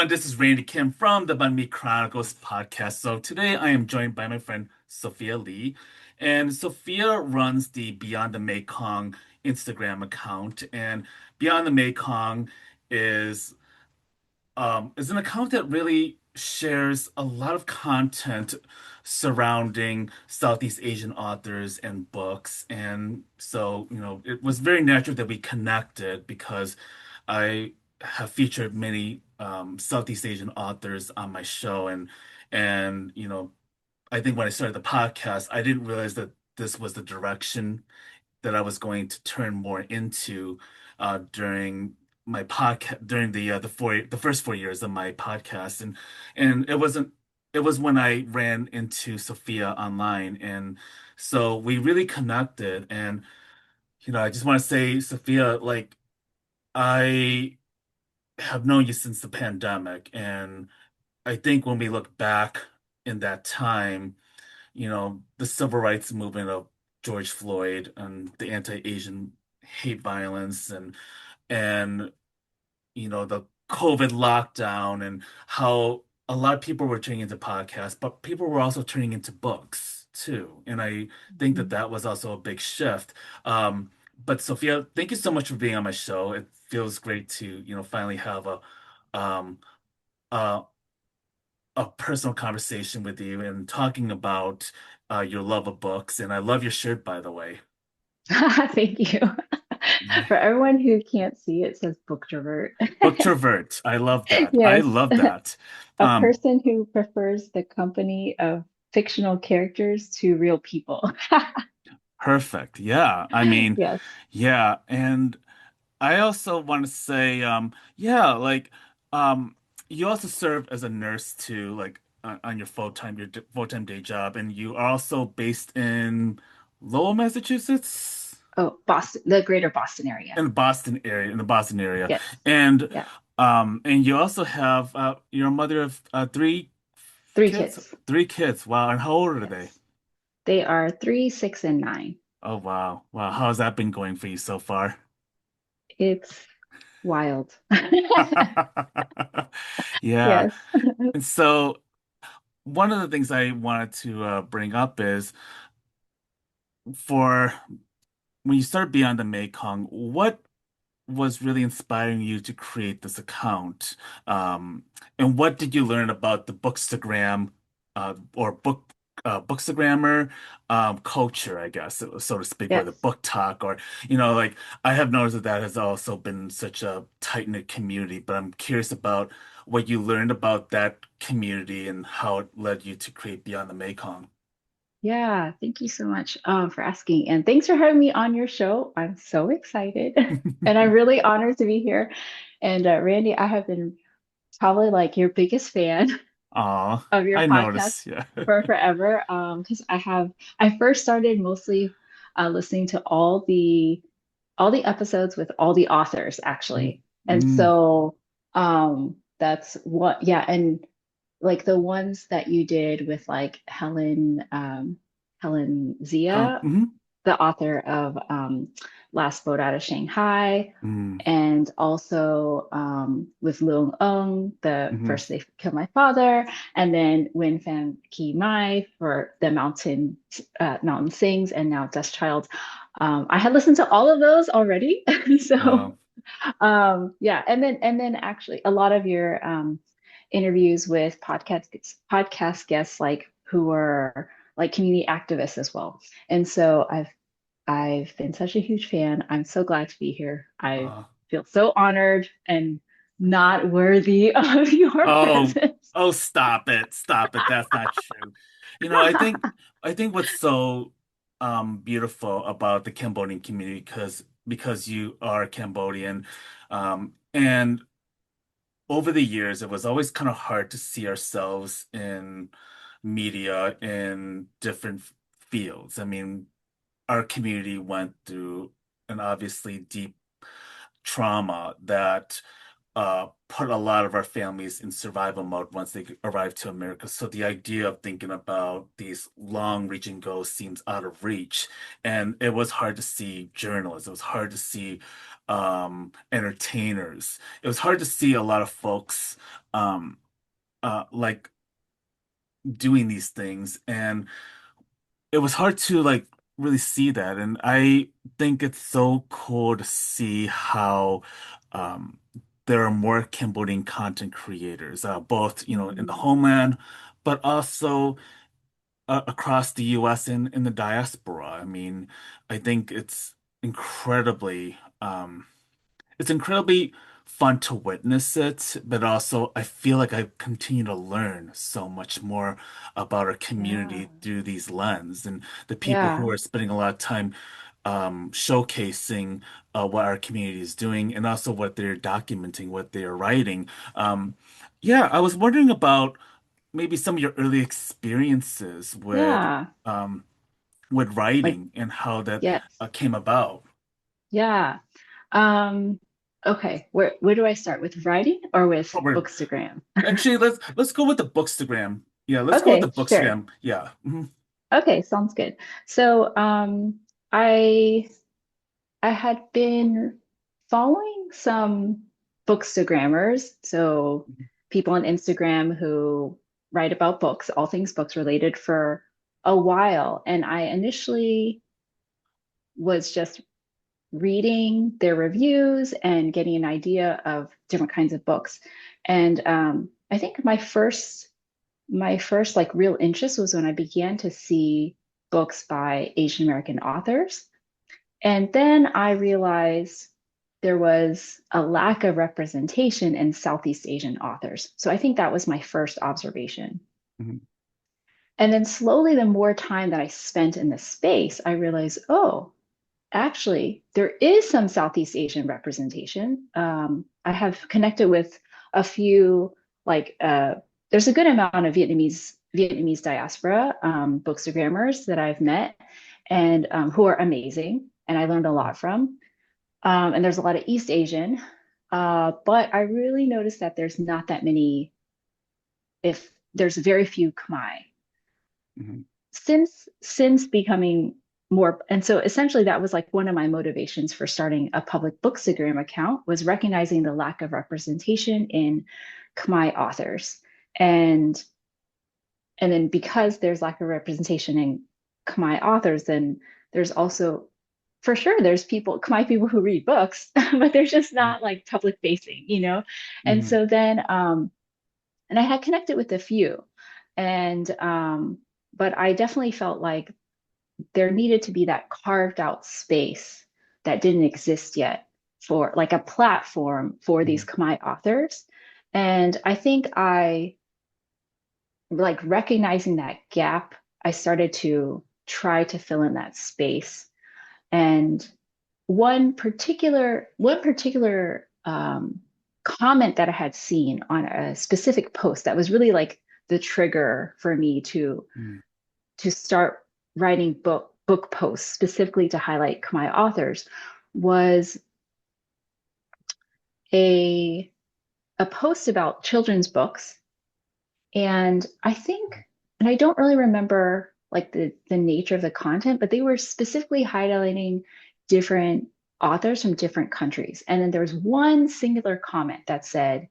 This is Randy Kim from the Banh Mi Chronicles podcast. So today I am joined by my friend Sophia Lee, and Sophia runs the Beyond the Mekong Instagram account. And Beyond the Mekong is is an account that really shares a lot of content surrounding Southeast Asian authors and books. And so, it was very natural that we connected because I have featured many Southeast Asian authors on my show, and I think when I started the podcast, I didn't realize that this was the direction that I was going to turn more into during my podcast during the first 4 years of my podcast, and it was when I ran into Sophia online, and so we really connected. And I just want to say, Sophia, like, I have known you since the pandemic, and I think when we look back in that time, the civil rights movement of George Floyd and the anti-Asian hate violence, and the COVID lockdown, and how a lot of people were turning into podcasts, but people were also turning into books too. And I think that Mhm. that was also a big shift. But Sophia, thank you so much for being on my show. It feels great to, finally have um a a personal conversation with you and talking about your love of books. And I love your shirt, by the way. Thank you. Yeah. For everyone who can't see, it says booktrovert. Booktrovert. I love that. I Yes, love that. a Um, person who prefers the company of fictional characters to real people. Perfect. Yeah. I mean, Yes. yeah. And I also want to say, yeah, like, um, you also serve as a nurse too, like on your full-time day job, and you are also based in Lowell, Massachusetts, Oh, Boston, the greater Boston area. in the Boston area, Yes. and Yeah. and you also have you're a mother of three Three kids, kids. 3 kids. Wow. And how old are they? Yes. They are 3, 6, and 9. Oh, wow. Wow. How's that been going for you so far? It's wild. Yeah. Yes. And so one of the things I wanted to bring up is for when you start Beyond the Mekong, what was really inspiring you to create this account? Um, and what did you learn about the Bookstagram or Bookstagrammer culture, I guess, so to speak, or the Yes. book talk, or like I have noticed that that has also been such a tight-knit community, but I'm curious about what you learned about that community and how it led you to create Beyond the Mekong. Yeah, thank you so much for asking. And thanks for having me on your show. I'm so excited and I'm really honored to be here. And Randy, I have been probably like your biggest fan Aw, of your I podcast noticed. Yeah. for forever. Because I first started mostly listening to all the episodes with all the authors actually. And Mm. so that's what, yeah, and like the ones that you did with like Helen Zia, Mhm. the author of Last Boat Out of Shanghai, Mm. and also with Loung, the Mhm. first they killed my father, and then Win Fan Ki Mai for the Mountain Sings, and now Dust Child. I had listened to all of those already, so Oh. yeah, and then actually a lot of your interviews with podcast guests like who are like community activists as well. And so I've been such a huge fan. I'm so glad to be here. I Uh, feel so honored and not worthy of your oh, presence. oh, stop it. Stop it. That's not true. I think what's so beautiful about the Cambodian community because you are Cambodian, and over the years it was always kind of hard to see ourselves in media in different fields. I mean, our community went through an obviously deep trauma that put a lot of our families in survival mode once they arrive to America. So the idea of thinking about these long-reaching goals seems out of reach. And it was hard to see journalists. It was hard to see entertainers. It was hard to see a lot of folks um, like doing these things. And it was hard to like really see that. And I think it's so cool to see how um, there are more Cambodian content creators, both, in the Mhm. homeland, but also across the US and in the diaspora. I mean, I think incredibly, it's incredibly fun to witness it, but also I feel like I continue to learn so much more about our Yeah. community through these lens and the people Yeah. who are spending a lot of time showcasing what our community is doing and also what they're documenting, what they're writing. Um, yeah, I was wondering about maybe some of your early experiences Yeah. um, with Like, writing and how that yes. came about. Yeah. Um, okay. Where do I start, with writing or with Robert, Bookstagram? actually, let's go with the Bookstagram. Yeah, let's go with the Okay, sure. Bookstagram. Yeah. Mhm. Okay, sounds good. So, I I had been following some bookstagrammers, so people on Instagram who write about books, all things books related, for a while. And I initially was just reading their reviews and getting an idea of different kinds of books. And I think my first like real interest was when I began to see books by Asian American authors. And then I realized there was a lack of representation in Southeast Asian authors. So I think that was my first observation. Mhm. And then slowly, the more time that I spent in this space, I realized, oh, actually, there is some Southeast Asian representation. I have connected with a few, like, there's a good amount of Vietnamese diaspora bookstagrammers that I've met, and who are amazing, and I learned a lot from. And there's a lot of East Asian, but I really noticed that there's not that many. If there's very few Khmer Mhm. since becoming more. And so essentially that was like one of my motivations for starting a public bookstagram account, was recognizing the lack of representation in Khmer authors. and and then because there's lack of representation in Khmer authors, then there's also, for sure, there's Khmer people who read books, but they're just not like public facing. And Mhm. so then and I had connected with a few, and but I definitely felt like there needed to be that carved out space that didn't exist yet, for like a platform for these Mhm. Khmer authors. And I think I, like, recognizing that gap, I started to try to fill in that space. And one particular comment that I had seen on a specific post that was really like the trigger for me Mhm. to start writing book posts specifically to highlight Khmer authors, was a a post about children's books. And I think, and I don't really remember like the nature of the content, but they were specifically highlighting different authors from different countries. And then there was one singular comment that said,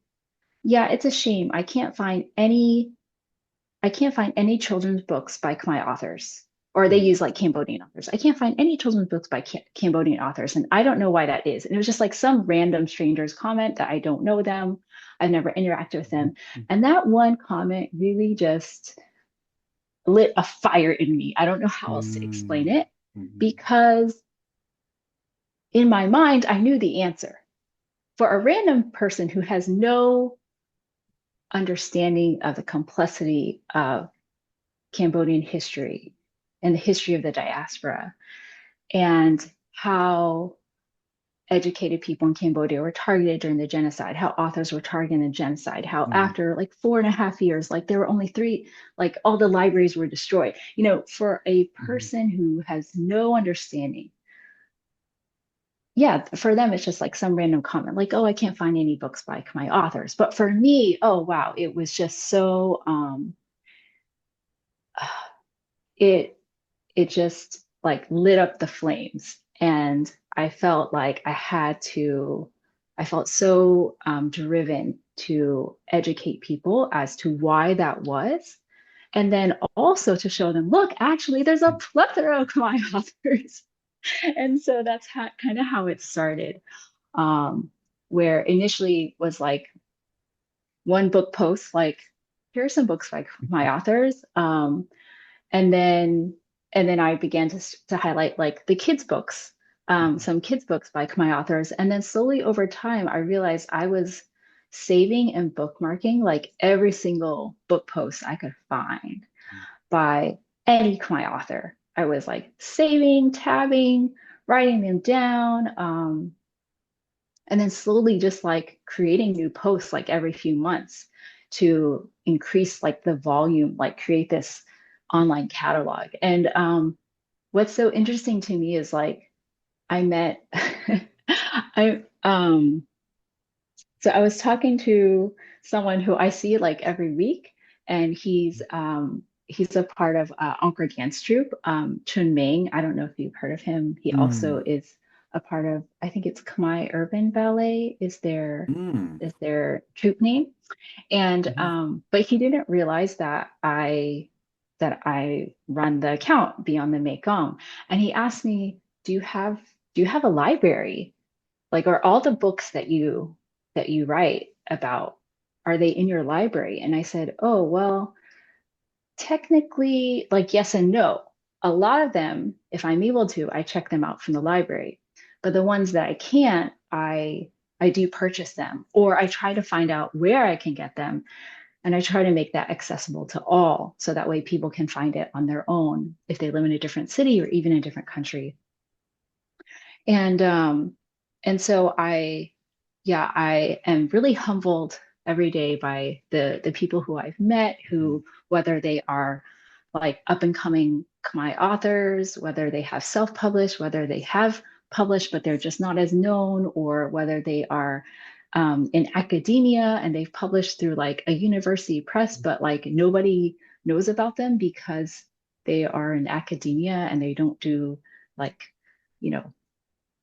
"Yeah, it's a shame. I can't find any children's books by Khmer authors." Or they Mhm. use like Cambodian authors. "I can't find any children's books by Cambodian authors." And I don't know why that is. And it was just like some random stranger's comment that I don't know them. I've never interacted with them. Mhm. And that one comment really just lit a fire in me. I don't know how else to explain Mhm. it, Mhm. because in my mind, I knew the answer. For a random person who has no understanding of the complexity of Cambodian history and the history of the diaspora, and how educated people in Cambodia were targeted during the genocide, how authors were targeted in the genocide, how Mhm. after like 4.5 years, like there were only three, like all the libraries were destroyed. For a Mhm. person who has no understanding yeah, for them, it's just like some random comment, like, oh, I can't find any books by my authors. But for me, oh, wow, it was just so, it, it just like lit up the flames. And I felt like I felt so driven to educate people as to why that was. And then also to show them, look, actually, there's a plethora of Khmer authors. And so that's kind of how it started, where initially was like one book post, like here are some books by my authors, and then I began to highlight like the kids books, some kids books by Khmer authors, and then slowly over time, I realized I was saving and bookmarking like every single book post I could find by any Khmer author. I was like saving, tabbing, writing them down, and then slowly just like creating new posts like every few months to increase like the volume, like create this online catalog. And what's so interesting to me is like I met I so I was talking to someone who I see like every week, and he's a part of Encore Dance Troupe, Chun Ming. I don't know if you've heard of him. He also Mm, is a part of, I think it's Khmer Urban Ballet mm, is their troupe name. And mhm, but he didn't realize that I run the account Beyond the Mekong. And he asked me, do you have a library? Like, are all the books that you write about, are they in your library? And I said, oh, well, technically, like yes and no. A lot of them, if I'm able to, I check them out from the library. But the ones that I can't, I do purchase them, or I try to find out where I can get them, and I try to make that accessible to all, so that way people can find it on their own if they live in a different city or even a different country. And so yeah, I am really humbled every day by the people who I've met, mhm, who, whether they are like up and coming Khmer authors, whether they have self-published, whether they have published but they're just not as known, or whether they are in academia and they've published through like a university press, but like nobody knows about them because they are in academia and they don't do like, you know,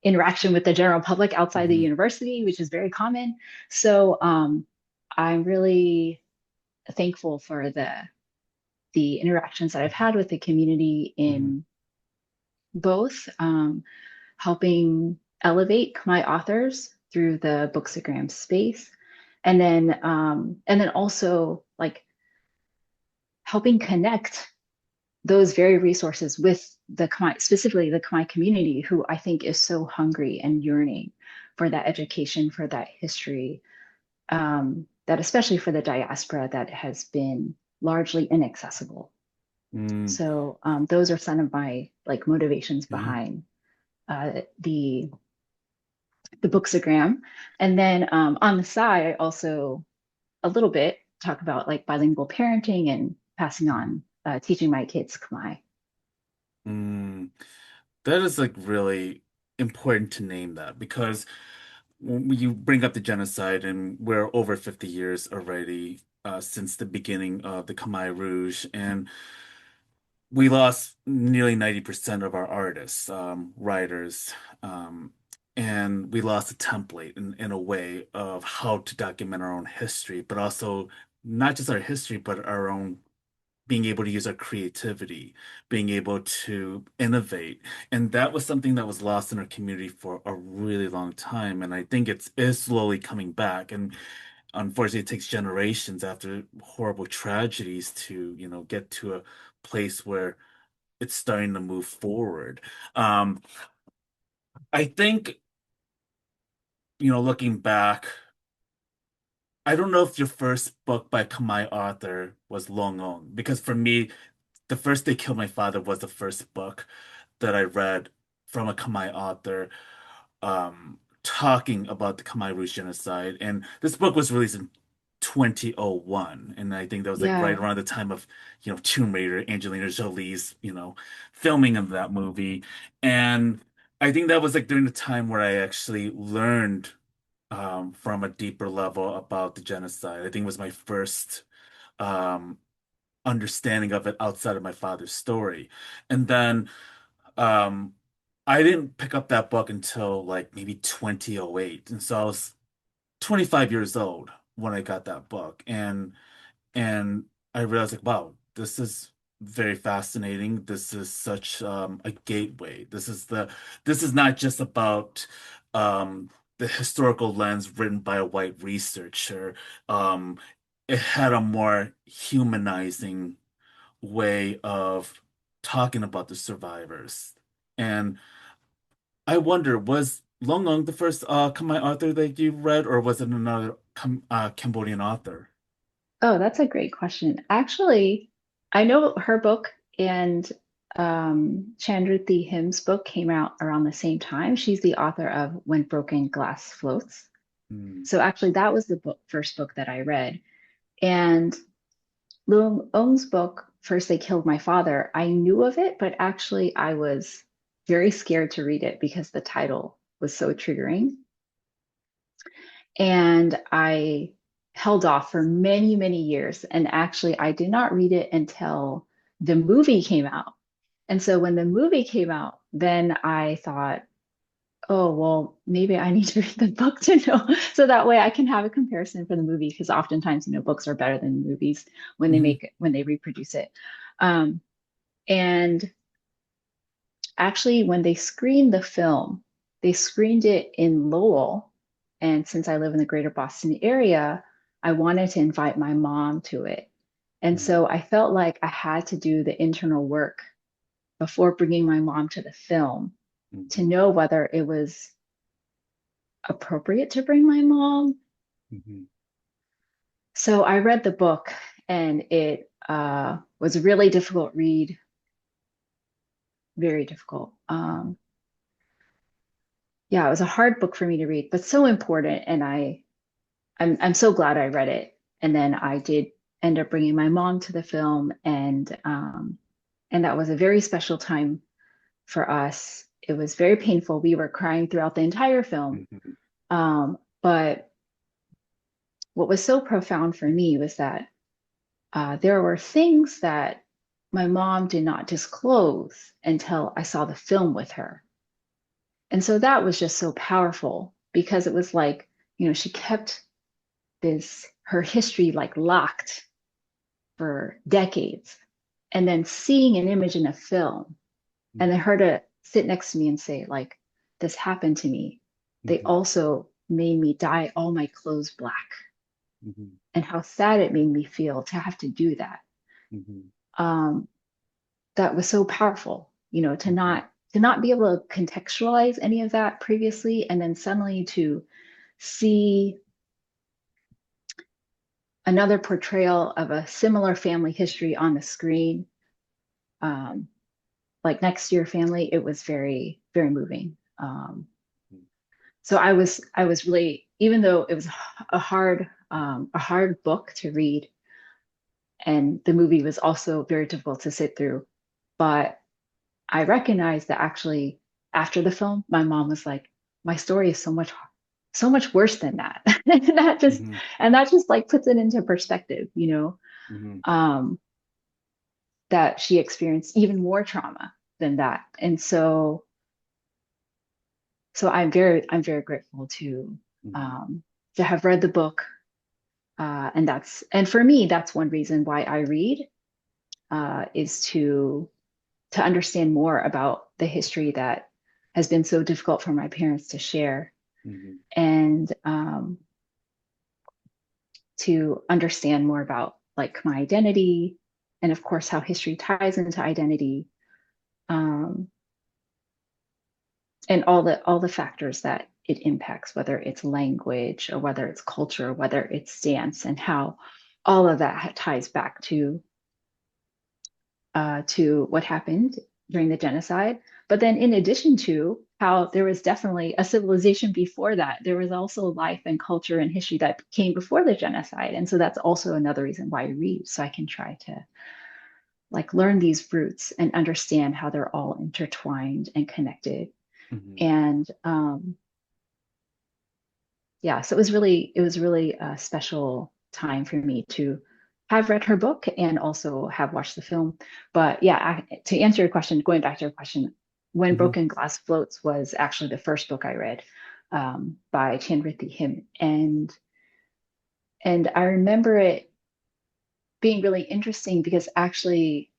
interaction with the general public outside the mhm, university, which is very common. So I'm really thankful for the interactions that I've had with the community mhm, in both helping elevate my authors through the Bookstagram space, and then also like helping connect those very resources with the Khmer, specifically the Khmer community, who I think is so hungry and yearning for that education, for that history, that especially for the diaspora that has been largely inaccessible. mm, So those are some of my like motivations mhm. behind the Bookstagram. And then on the side, I also a little bit talk about like bilingual parenting and passing on, teaching my kids Khmer. Mm. That is like really important to name that because when you bring up the genocide, and we're over 50 years already since the beginning of the Khmer Rouge, and we lost nearly 90% of our artists, writers, um, and we lost a template in a way of how to document our own history, but also not just our history, but our own being able to use our creativity, being able to innovate. And that was something that was lost in our community for a really long time. And I think it's is slowly coming back. And unfortunately, it takes generations after horrible tragedies to, get to a place where it's starting to move forward. Um, I think, looking back, I don't know if your first book by Khmer author was Loung, because for me, The First They Killed My Father was the first book that I read from a Khmer author talking about the Khmer Rouge genocide. And this book was released in 2001. And I think that was like right Yeah. around the time of, Tomb Raider, Angelina Jolie's, filming of that movie. And I think that was like during the time where I actually learned from a deeper level about the genocide. I think it was my first um, understanding of it outside of my father's story. And then um, I didn't pick up that book until like maybe 2008. And so I was 25 years old when I got that book. And I realized like, wow, this is very fascinating. This is such a gateway. This is not just about the historical lens written by a white researcher. Um, it had a more humanizing way of talking about the survivors. And I wonder, was Loung the first Khmer author that you read, or was it another Cambodian author? Oh, that's a great question. Actually, I know her book and Chanrithy Him's book came out around the same time. She's the author of When Broken Glass Floats. Hmm. So actually, that was the first book that I read. And Loung's book, First They Killed My Father, I knew of it, but actually I was very scared to read it because the title was so triggering. And I held off for many, many years. And actually, I did not read it until the movie came out. And so when the movie came out, then I thought, oh, well, maybe I need to read the book to know. So that way I can have a comparison for the movie, because oftentimes, books are better than movies Hmm. when they reproduce it. Um, and actually, when they screened the film, they screened it in Lowell. And since I live in the greater Boston area, I wanted to invite my mom to it. And so I felt like I had to do the internal work before bringing my mom to the film to Hmm. know whether it was appropriate to bring my mom. Hmm. So I read the book, and it was a really difficult read, very difficult. Yeah, it was a hard book for me to read, but so important. And I'm so glad I read it. And then I did end up bringing my mom to the film, and that was a very special time for us. It was very painful. We were crying throughout the entire film. Hmm. But what was so profound for me was that there were things that my mom did not disclose until I saw the film with her. And so that was just so powerful, because it was like, she kept her history like locked for decades. And then seeing an image in a film, and then her to sit next to me and say, like, this happened to me. They Hmm. also made me dye all my clothes black. Hmm. And how sad it made me feel to have to do that. Hmm. Um, that was so powerful, Hmm. to not be able to contextualize any of that previously, and then suddenly to see another portrayal of a similar family history on the screen, um, like next to your family. It was very, very moving. So I was really, even though it was a hard book to read, and the movie was also very difficult to sit through, but I recognized that actually after the film, my mom was like, my story is so much worse than that. and that just Hmm. and that just like puts it into perspective, Hmm. um, that she experienced even more trauma than that. And so I'm very grateful Hmm. um, to have read the book. And for me, that's one reason why I read, is to understand more about the history that has been so difficult for my parents to share, Hmm. and to understand more about like my identity, and of course how history ties into identity, um, and all the factors that it impacts, whether it's language or whether it's culture, or whether it's dance, and how all of that ties back to what happened during the genocide. But then, in addition to how there was definitely a civilization before that, there was also life and culture and history that came before the genocide. And so that's also another reason why I read, so I can try to like learn these roots and understand how they're all intertwined and connected. Mhm. And yeah, so it was really a special time for me to have read her book and also have watched the film. But yeah, to answer your question, going back to your question, When Mhm. Broken Glass Floats was actually the first book I read by Chanrithy him, and I remember it being really interesting because actually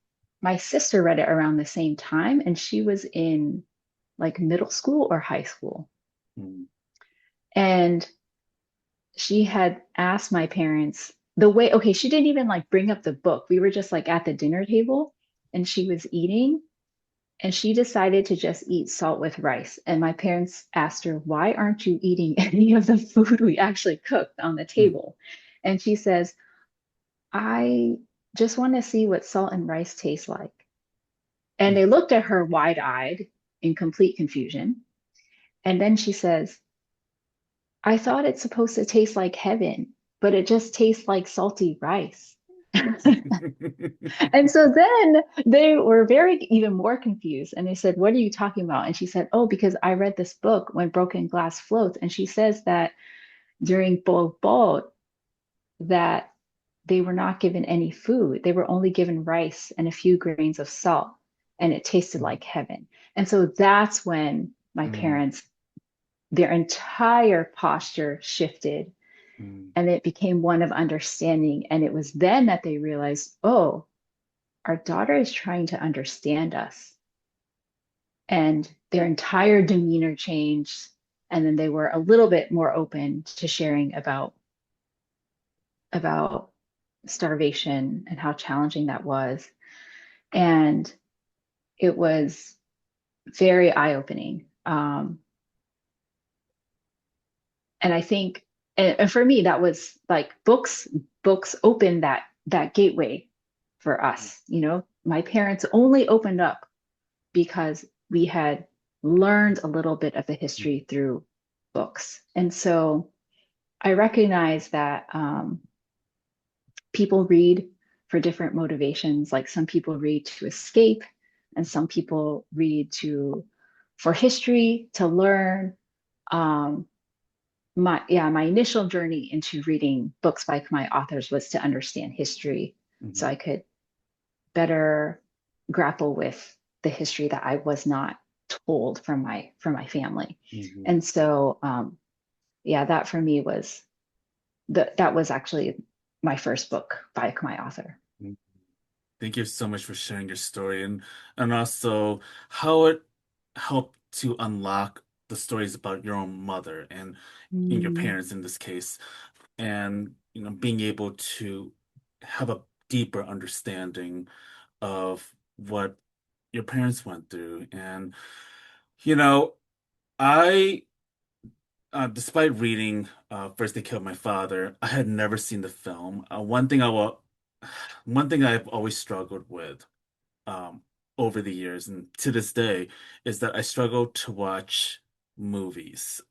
my sister read it around the same time, and she was in like middle school or high school, Mhm. and she had asked my parents the way, okay, she didn't even like bring up the book. We were just like at the dinner table and she was eating and she decided to just eat salt with rice. And my parents asked her, "Why aren't you eating any of the food we actually cooked on the Mhm. table?" And she says, "I just want to see what salt and rice taste like." And they looked at her wide eyed in complete confusion. And then she says, "I thought it's supposed to taste like heaven, but it just tastes like salty rice." And so then they were very even more confused and they said, "What are you talking about?" And she said, "Oh, because I read this book, When Broken Glass Floats." And she says that during Bol Bol, that they were not given any food. They were only given rice and a few grains of salt, and it tasted like heaven. And so that's when my Mhm. parents, their entire posture shifted Mhm. and it became one of understanding. And it was then that they realized, oh, our daughter is trying to understand us. And their entire demeanor changed. And then they were a little bit more open to sharing about starvation and how challenging that was. And it was very eye-opening. And I think, and for me, that was like books opened that gateway for us. You know, my parents only opened up because we had learned a little bit of the history through books. And so I recognize that people read for different motivations. Like some people read to escape, and some people read to for history to learn. Um, my initial journey into reading books by my authors was to understand history, so Mhm. I could better grapple with the history that I was not told from my family. Mhm. And so yeah, that for me was that was actually my first book by my author. Mhm. Thank you so much for sharing your story and also how it helped to unlock the stories about your own mother and your Mm, parents in this case, and being able to have a deeper understanding of what your parents went through. And you know, I despite reading First They Killed My Father, I had never seen the film. One thing I've always struggled with um, over the years and to this day is that I struggle to watch movies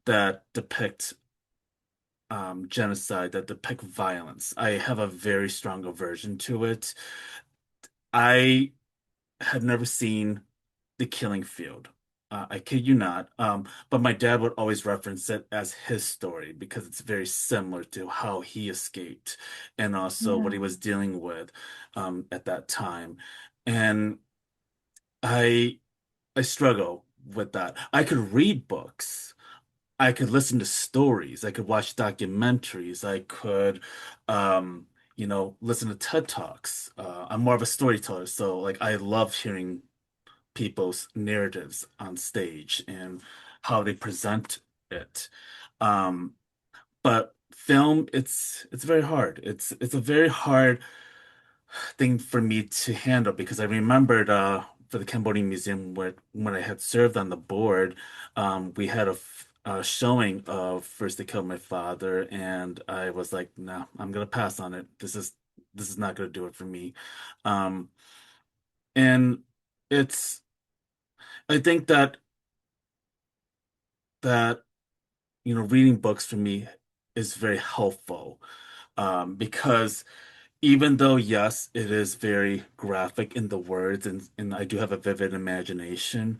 that depict genocide, that depict violence. I have a very strong aversion to it. I have never seen The Killing Field. I kid you not. But my dad would always reference it as his story because it's very similar to how he escaped and also what he yeah. was dealing with at that time. And I I struggle with that. I could read books. I could listen to stories. I could watch documentaries. I could, listen to TED Talks. I'm more of a storyteller, so like I love hearing people's narratives on stage and how they present it. Um, but film, it's very hard. It's a very hard thing for me to handle because I remembered for the Cambodian Museum when I had served on the board, we had a showing of First They Killed My Father, and I was like, no, I'm gonna pass on it. This is not gonna do it for me. Um, and it's I think that reading books for me is very helpful because even though, yes, it is very graphic in the words and I do have a vivid imagination,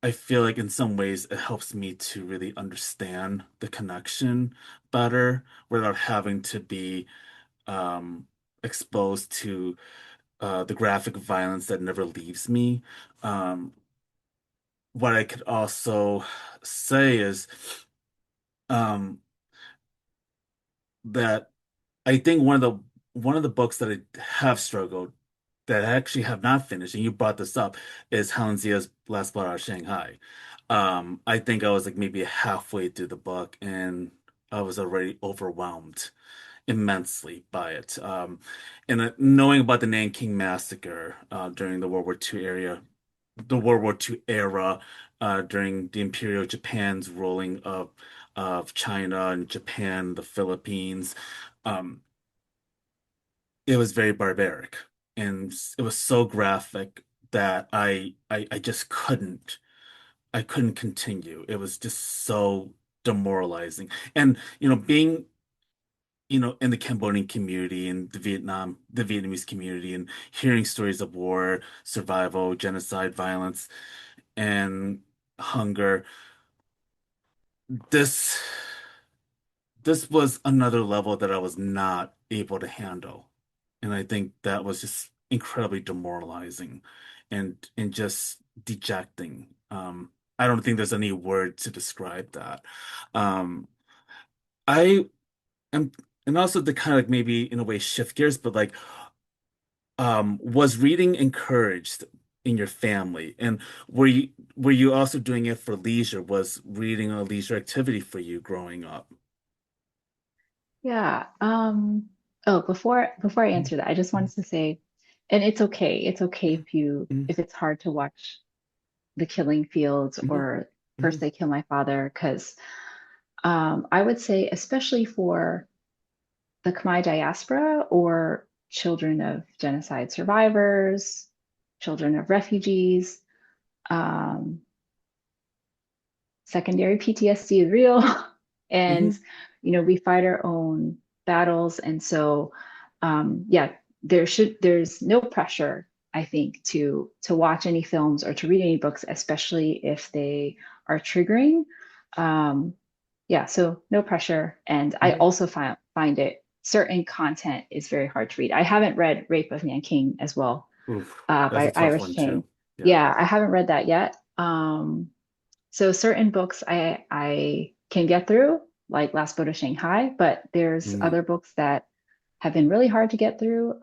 I feel like in some ways it helps me to really understand the connection better without having to be um, exposed to the graphic violence that never leaves me. Um, what I could also say is um, that I think one of the books that I have struggled that I actually have not finished, and you brought this up, is Helen Zia's Last Blood Out of Shanghai. I think I was like maybe halfway through the book and I was already overwhelmed immensely by it. And knowing about the Nanking Massacre during the World War II era, during the Imperial Japan's ruling of China and Japan, the Philippines. Um, it was very barbaric and it was so graphic that I just I couldn't continue. It was just so demoralizing. And being in the Cambodian community and the Vietnamese community and hearing stories of war, survival, genocide, violence, and hunger, this this was another level that I was not able to handle. And I think that was just incredibly demoralizing and just dejecting. I don't think there's any word to describe that. Um, I am, and also to kind of like maybe in a way shift gears, but like, was reading encouraged in your family? And were you also doing it for leisure? Was reading a leisure activity for you growing up? Yeah. Oh, before I Mhm, answer that, I just wanted to say, and it's okay. It's okay mhm, if you mhm, if it's hard to watch The Killing Fields mhm, or First mhm, They Kill My Father, because I would say, especially for the Khmer diaspora or children of genocide survivors, children of refugees, um, secondary PTSD is real. And, mhm, we fight our own battles. And so, yeah, there's no pressure, I think, to watch any films or to read any books, especially if they are triggering. Um, yeah, so no pressure. And I mhm. also find it certain content is very hard to read. I haven't read Rape of Nanking as well, Oof, that's a by tough Iris one Chang. too. Yeah. Yeah, I haven't read that yet. So certain books I can get through, like Last Boat to Shanghai, but there's Mm, other books that have been really hard to get through,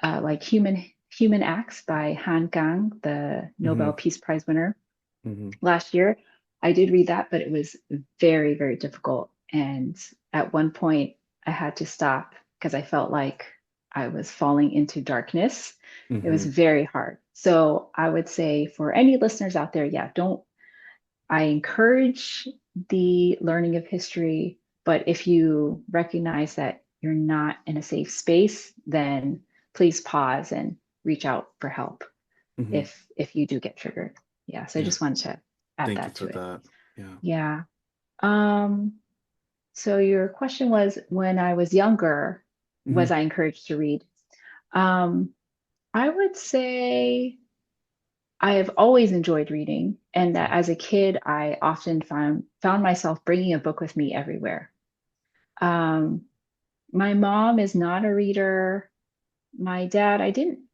like Human Acts by Han Gang, the Nobel hmm Peace Prize winner hmm last year. I did read that, but it was very, very difficult. And at one point, I had to stop because I felt like I was falling into darkness. It was hmm very hard. So I would say for any listeners out there, yeah, don't I encourage the learning of history, but if you recognize that you're not in a safe space, then please pause and reach out for help hmm if you do get triggered. Yeah, so I Yeah. just wanted to add Thank you that for to it. that. Yeah. Yeah. Um, so your question was when I was younger, was hmm I encouraged to read? Um, I would say I have always enjoyed reading, and that as a kid, I often found myself bringing a book with me everywhere. Um, my mom is not a reader. My dad,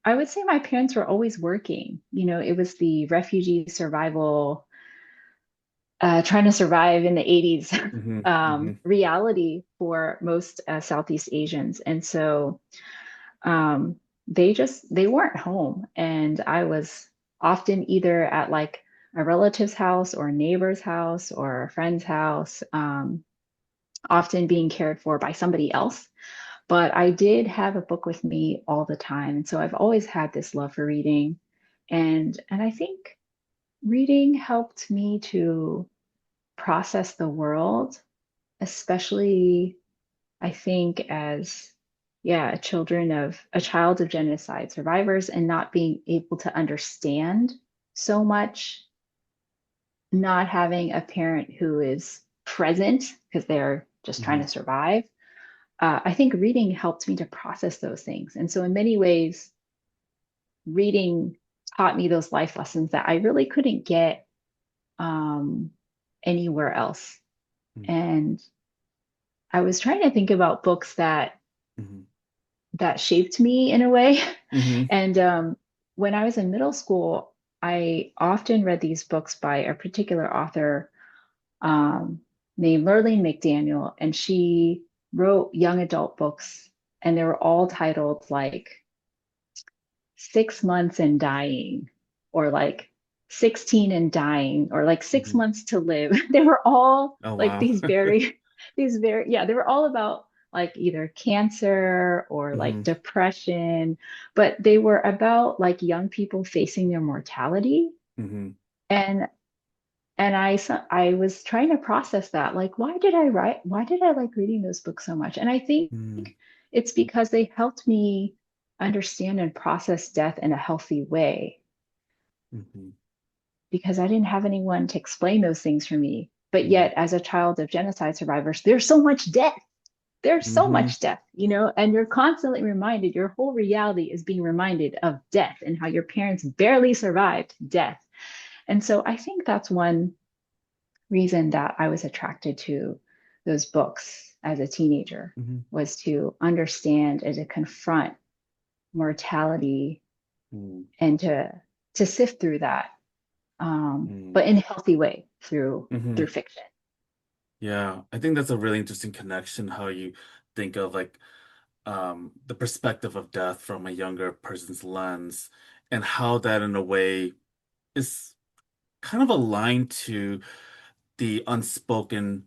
I would say my parents were always working. It was the refugee survival, trying to survive in the 80s, hmm hmm reality for most Southeast Asians. And so um, they weren't home, and I was often either at like a relative's house or a neighbor's house or a friend's house, often being cared for by somebody else. But I did have a book with me all the time, and so I've always had this love for reading, and I think reading helped me to process the world, especially I think as, yeah, a child of genocide survivors and not being able to understand so much, not having a parent who is present because they're just trying hmm to survive. I think reading helped me to process those things. And so in many ways, reading taught me those life lessons that I really couldn't get um, anywhere else. And I was trying to think about books Mm-hmm. that shaped me in a way. Mm-hmm. And when I was in middle school, I often read these books by a particular author um, named Lurleen McDaniel, and she wrote young adult books, and they were all titled like 6 months and dying, or like 16 and dying, or like six Mm-hmm. months to live. They were all Oh like wow. yeah, they were all about like either cancer or like Mm-hmm. depression, but they were about like young people facing their mortality. Mm-hmm. And I was trying to process that. Like, why did I like reading those books so much? And I think it's because they helped me understand and process death in a healthy way Mm-hmm. because I didn't have anyone to explain those things for me. But Mm-hmm. yet, as a child of genocide survivors, there's so much death. There's so Mm-hmm. much death, you know, and you're constantly reminded, your whole reality is being reminded of death and how your parents barely survived death. And so I think that's one reason that I was attracted to those books as a teenager, Mm-hmm. was to understand and to confront mortality and to sift through that, Mm-hmm. but in a healthy way through Mm-hmm. fiction. Yeah, I think that's a really interesting connection, how you think of like the perspective of death from a younger person's lens, and how that in a way is kind of aligned to the unspoken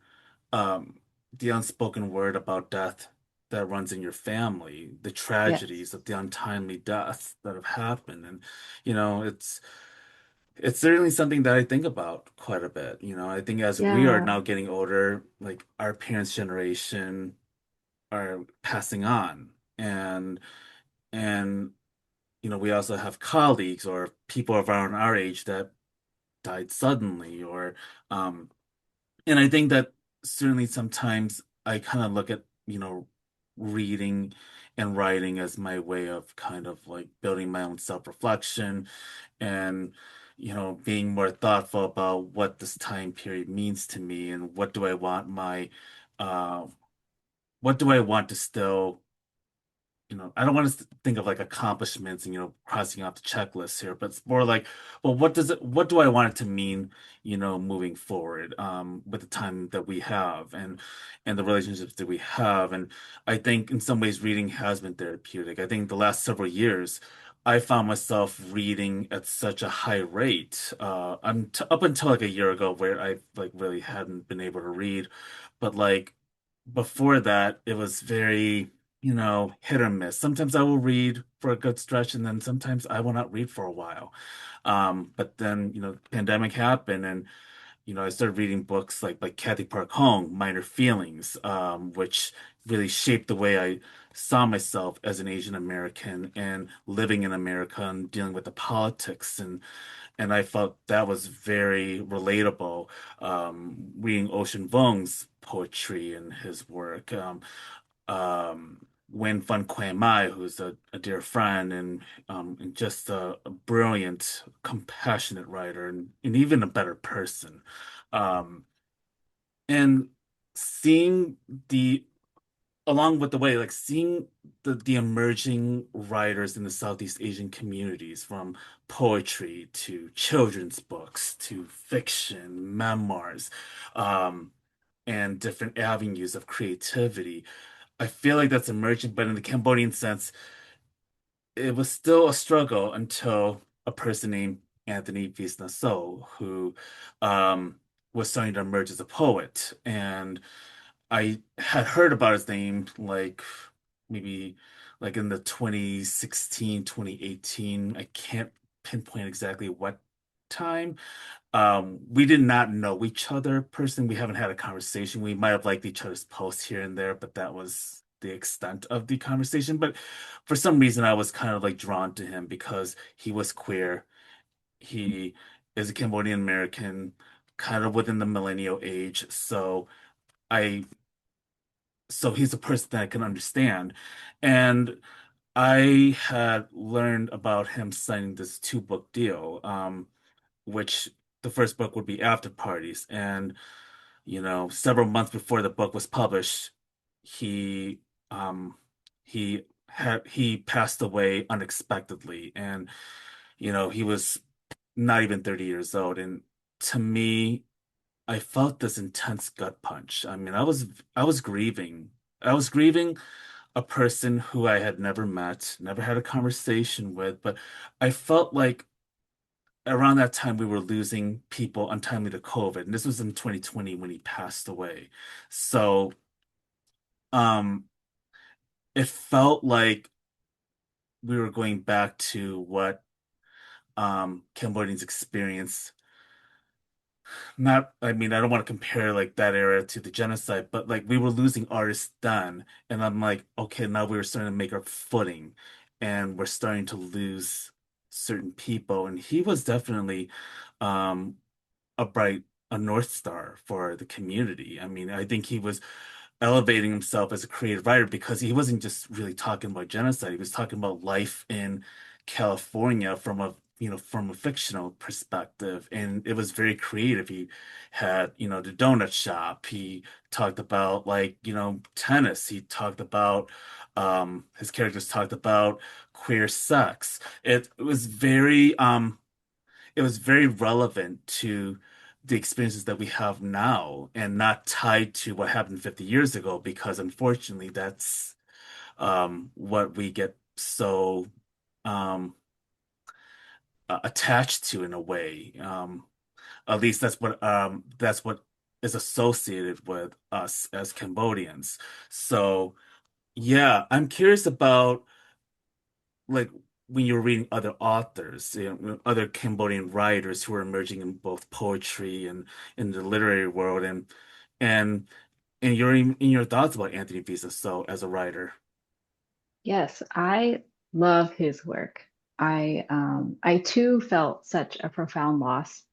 um the unspoken word about death that runs in your family, the Yes. tragedies of the untimely deaths that have happened. And it's certainly something that I think about quite a bit. I think as we are Yeah. now getting older, like our parents' generation are passing on, and we also have colleagues or people around our age that died suddenly, or um and I think that certainly sometimes I kind of look at, reading and writing as my way of kind of like building my own self-reflection, and, being more thoughtful about what this time period means to me, and uh, what do I want to still, I don't want to think of like accomplishments and, crossing off the checklist here, but it's more like, well, what do I want it to mean, moving forward, with the time that we have, and the relationships that we have. And I think in some ways reading has been therapeutic. I think the last several years, I found myself reading at such a high rate. I'm t up until like a year ago where I like really hadn't been able to read, but like before that, it was very, hit or miss. Sometimes I will read for a good stretch, and then sometimes I will not read for a while. But then, pandemic happened, and I started reading books like Kathy Park Hong, Minor Feelings, which really shaped the way I saw myself as an Asian American and living in America and dealing with the politics, and I felt that was very relatable. Reading Ocean Vuong's poetry and his work. Nguyen Phan Quay Mai, who's a dear friend, and just a brilliant, compassionate writer, and even a better person. Um, and seeing the along with the way, like seeing the emerging writers in the Southeast Asian communities, from poetry to children's books to fiction, memoirs, um, and different avenues of creativity. I feel like that's emerging, but in the Cambodian sense, it was still a struggle until a person named Anthony Veasna So, who um, was starting to emerge as a poet. And I had heard about his name like maybe like in the 2016, 2018. I can't pinpoint exactly what time. We did not know each other personally. We haven't had a conversation. We might have liked each other's posts here and there, but that was the extent of the conversation. But for some reason, I was kind of like drawn to him because he was queer. He is a Cambodian American, kind of within the millennial age. I, so he's a person that I can understand. And I had learned about him signing this two-book deal, which the first book would be After Parties. And, several months before the book was published, he um he passed away unexpectedly. And, he was not even 30 years old. And to me, I felt this intense gut punch. I mean, I was grieving. I was grieving a person who I had never met, never had a conversation with, but I felt like around that time we were losing people untimely to COVID. And this was in 2020 when he passed away. So, um, it felt like we were going back to what Cambodians experienced. Not, I mean, I don't want to compare like that era to the genocide, but like we were losing artists then, and I'm like, okay, now we were starting to make our footing, and we're starting to lose certain people, and he was definitely um a bright, a North Star for the community. I mean, I think he was elevating himself as a creative writer because he wasn't just really talking about genocide. He was talking about life in California from a fictional perspective. And it was very creative. He had, the donut shop. He talked about like, tennis. He talked about his characters talked about queer sex. It was very relevant to the experiences that we have now and not tied to what happened 50 years ago, because unfortunately that's what we get so um, attached to in a way. At least that's what is associated with us as Cambodians. So yeah, I'm curious about like when you're reading other authors, other Cambodian writers who are emerging in both poetry and in the literary world, and in your thoughts about Anthony Visa, so as a writer. Yes, I love his work. I too felt such a profound loss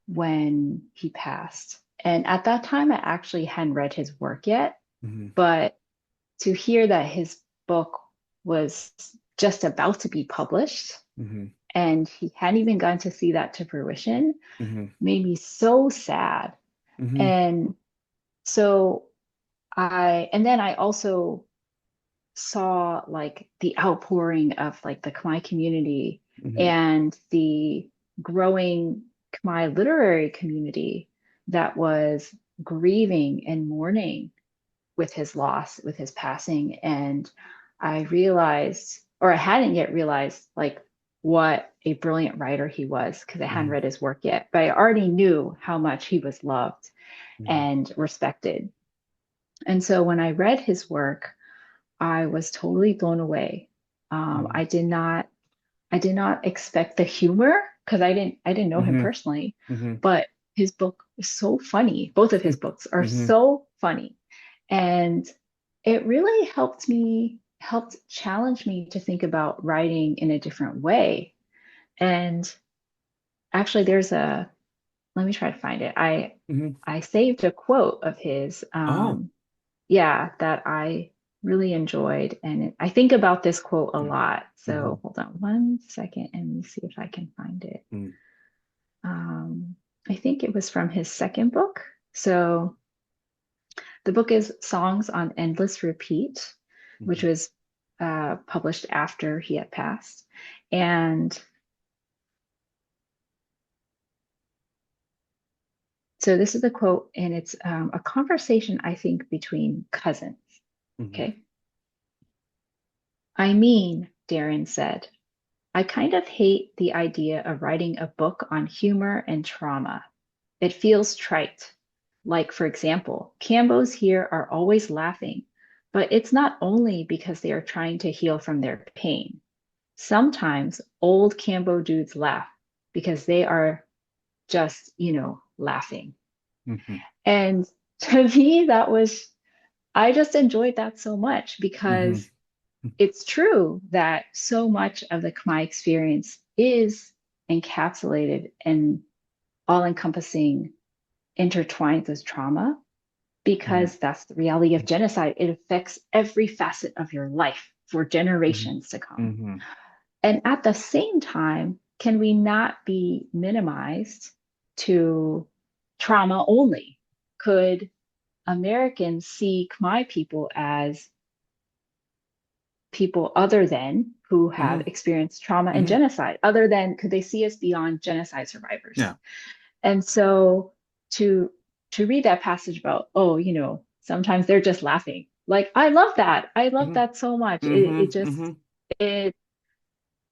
when he passed. And at that time, I actually hadn't read his work yet, Hmm. but to hear that his book was just about to be published Hmm. and he hadn't even gotten to see that to fruition Hmm. made me so sad. Hmm. And so and then I also saw like the outpouring of like the Khmer community Hmm. and the growing Khmer literary community that was grieving and mourning with his loss, with his passing. And I realized, or I hadn't yet realized, like what a brilliant writer he was because I hadn't Hmm. read his work yet, but I already knew how much he was loved Hmm. and respected. And so when I read his work, I was totally blown away. Hmm. I did not expect the humor because I didn't know him Hmm. personally, Hmm. but his book is so funny. Both of his books are Hmm. so funny. And it really helped challenge me to think about writing in a different way. And actually let me try to find it. Hmm. I saved a quote of his, Oh. yeah, that I really enjoyed. And I think about this quote a lot. Hmm. So hold on one second and let me see if I can find it. Hmm. I think it was from his second book. So the book is Songs on Endless Repeat, which Hmm. was published after he had passed. And so this is the quote, and it's a conversation, I think, between cousins. Hmm. Okay. I mean, Darren said, I kind of hate the idea of writing a book on humor and trauma. It feels trite. Like, for example, Cambos here are always laughing, but it's not only because they are trying to heal from their pain. Sometimes old Cambo dudes laugh because they are just, laughing. Hmm. And to me, I just enjoyed that so much Hmm. because it's true that so much of the Khmer experience is encapsulated and all encompassing, intertwined with trauma, Hmm. because that's the reality of genocide. It affects every facet of your life for Mhm. generations to come. Mhm. And at the same time, can we not be minimized to trauma only? Could Americans see Khmer people as people other than who have Mhm. experienced trauma and Mhm. genocide? Other than could they see us beyond genocide survivors? Yeah. And so to to read that passage about, oh, sometimes they're just laughing. Like I love that. I love Mhm. that so much. It Mhm. just Mhm. it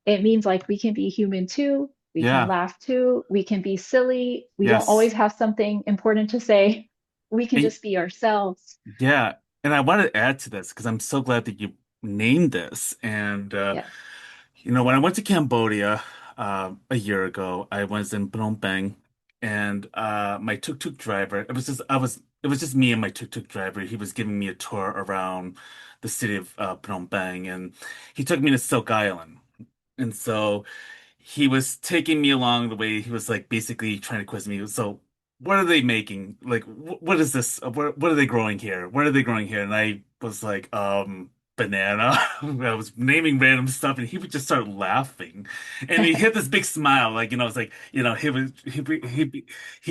it means like we can be human too. We can Yeah. laugh too. We can be silly. We don't always Yes. have something important to say. We can And just be ourselves. yeah, and I want to add to this because I'm so glad that you named this. And Yes. when I went to Cambodia a year ago, I was in Phnom Penh, and my tuk-tuk driver, it was just me and my tuk-tuk driver. He was giving me a tour around the city of Phnom Penh, and he took me to Silk Island. And so he was taking me along the way. He was like basically trying to quiz me. So, what are they making? Like, what is this? What are they growing here? What are they growing here? And I was like, banana. I was naming random stuff, and he would just start laughing, and he hit this big smile. Like, it's like, he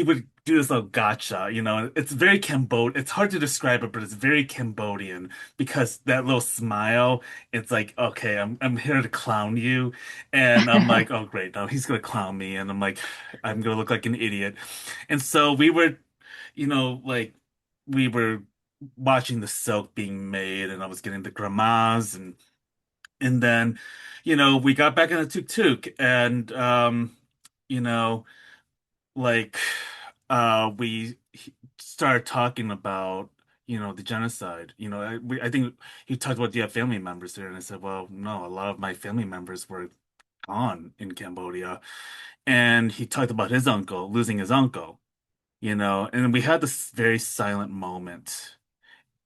would do this little gotcha. It's very Cambodian. It's hard to describe it, but it's very Cambodian because that little smile. It's like, okay, I'm here to clown you. And I'm like, oh great, now he's gonna clown me, and I'm like, I'm gonna look like an idiot. And so like we were watching the silk being made, and I was getting the gramas, and then, we got back in the tuk-tuk, and you know, like we started talking about, the genocide. I think he talked about, do you have family members there? And I said, well, no, a lot of my family members were on in Cambodia. And he talked about his uncle, losing his uncle, and we had this very silent moment.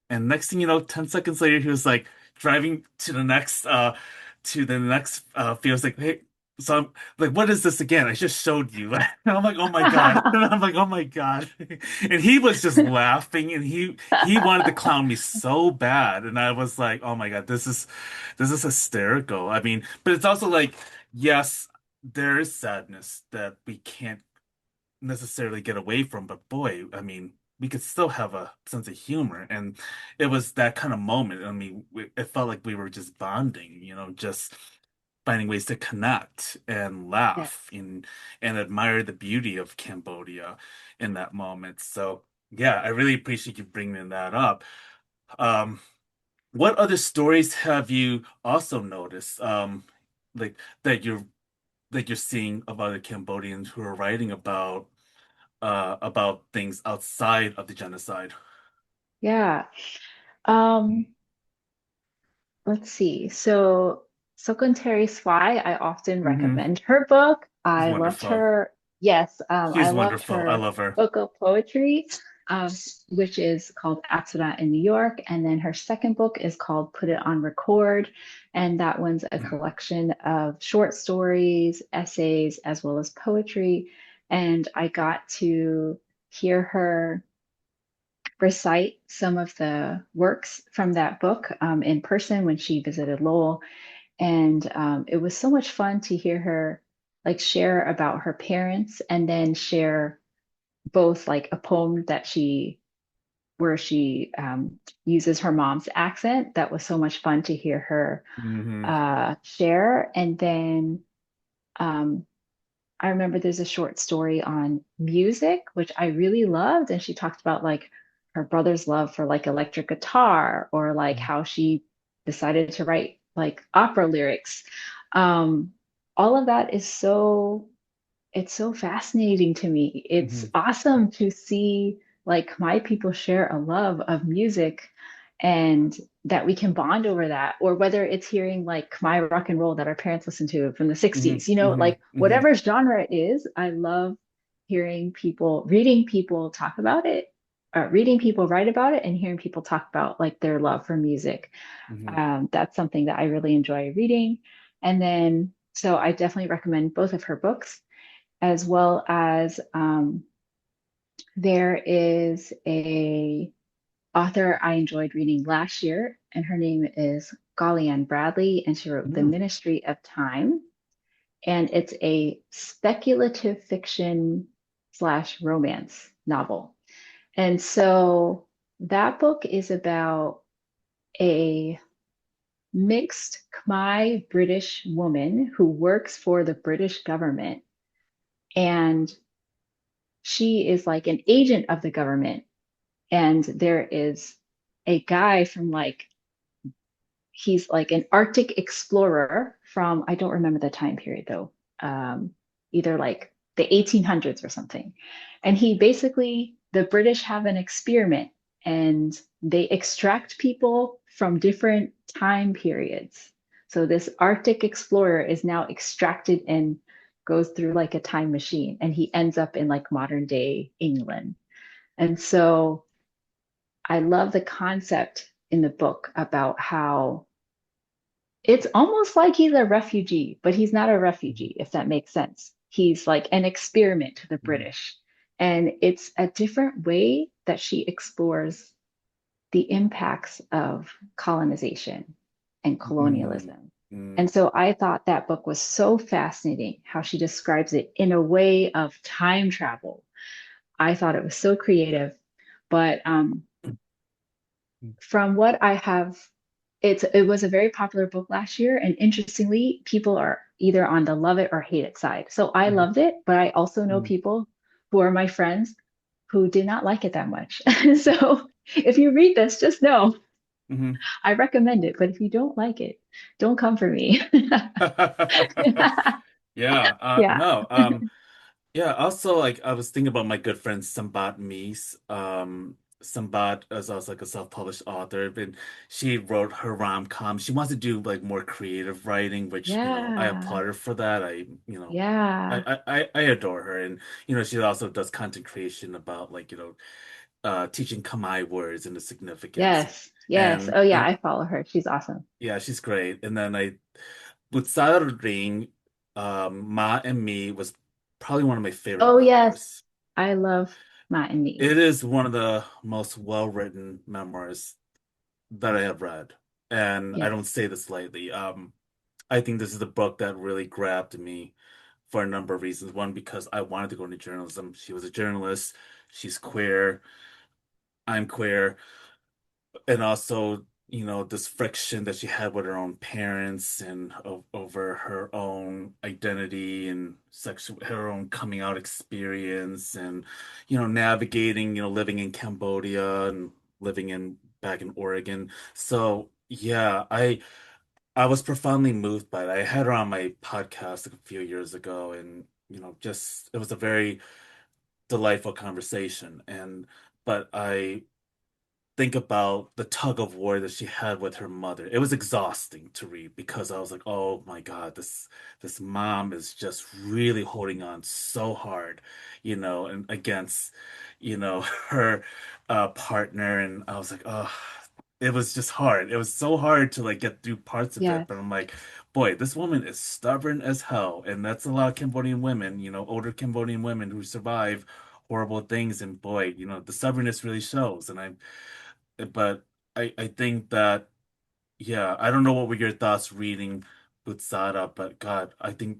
And next thing you know, 10 seconds later, he was like driving to the next field. Like, hey, so I'm like, what is this again? I just showed you. And I'm like, oh my God. And I'm like, oh my God. And he was just laughing, and he wanted to clown me so bad. And I was like, oh my God, this is hysterical. I mean, but it's also like, yes, there is sadness that we can't necessarily get away from, but boy, I mean, we could still have a sense of humor. And it was that kind of moment. I mean, it felt like we were just bonding, just finding ways to connect and Yes. laugh and admire the beauty of Cambodia in that moment. So, yeah, I really appreciate you bringing that up. Um, what other stories have you also noticed, like that you're seeing of other Cambodians who are writing about things outside of the genocide? Yeah. Um, let's see. So Terese Fly, I often Hmm. recommend her book. She's I loved wonderful. her. Yes, I She's loved wonderful. I her love her. book of poetry, um, which is called Apsara in New York. And then her second book is called Put It on Record. And that one's a collection of short stories, essays, as well as poetry. And I got to hear her recite some of the works from that book in person when she visited Lowell. And it was so much fun to hear her like share about her parents and then share both like a poem that where she uses her mom's accent. That was so much fun to hear her Hmm. share. And then um, I remember there's a short story on music, which I really loved. And she talked about like her brother's love for like electric guitar or like how she decided to write like opera lyrics. Um, all of that is it's so fascinating to me. It's Hmm. awesome to see like my people share a love of music and that we can bond over that, or whether it's hearing like Khmer rock and roll that our parents listened to from the Hmm. 60s, Hmm. like Hmm. whatever genre it is, I love reading people talk about it, reading people write about it, and hearing people talk about like their love for music. Hmm. That's something that I really enjoy reading. And then, so I definitely recommend both of her books as well as there is a author I enjoyed reading last year, and her name is Kaliane Bradley, and she wrote The Mm. Ministry of Time. And it's a speculative fiction slash romance novel. And so that book is about a mixed Khmer British woman who works for the British government. And she is like an agent of the government. And there is a guy from like, he's like an Arctic explorer from, I don't remember the time period though, either like the 1800s or something. And he basically, the British have an experiment and they extract people from different time periods. So this Arctic explorer is now extracted and goes through like a time machine and he ends up in like modern day England. And so I love the concept in the book about how it's almost like he's a refugee, but he's not a refugee, if that makes sense. He's like an experiment to the Mm. British. And it's a different way that she explores the impacts of colonization and Mm. colonialism. And Mm. so I thought that book was so fascinating how she describes it in a way of time travel. I thought it was so creative. But from what I have, it was a very popular book last year, and interestingly, people are either on the love it or hate it side. So I Mm. loved it, but I also know Mm. people who are my friends who did not like it that much. So if you read this, just know Mhm. I recommend it, but if you don't like it, don't come for me. Yeah, Yeah. no, yeah, also like I was thinking about my good friend Sambat Mies. Sambat is also like a self-published author, but she wrote her rom-com. She wants to do like more creative writing, which, I Yeah. applaud her for that. Yeah. I adore her. And, she also does content creation about like, teaching Khmer words and the significance. Yes. Yes. And Oh yeah, and I follow her. She's awesome. yeah, she's great. And then Putsata Reang, Ma and Me was probably one of my favorite Oh yes. memoirs. I love Matt and Me. It is one of the most well-written memoirs that I have read. And I don't Yes. say this lightly. I think this is the book that really grabbed me for a number of reasons. One, because I wanted to go into journalism. She was a journalist. She's queer. I'm queer. And also, this friction that she had with her own parents and over her own identity and her own coming out experience and, navigating, living in Cambodia and living in back in Oregon. So yeah, I was profoundly moved by it. I had her on my podcast a few years ago and, just it was a very delightful conversation. But I think about the tug of war that she had with her mother. It was exhausting to read because I was like, oh my God, this mom is just really holding on so hard, and against, her partner. And I was like, oh, it was just hard. It was so hard to like get through parts of it. Yes. But I'm like, boy, this woman is stubborn as hell. And that's a lot of Cambodian women, older Cambodian women who survive horrible things. And boy, the stubbornness really shows. But I think that, yeah, I don't know what were your thoughts reading Putsata, but God, I think,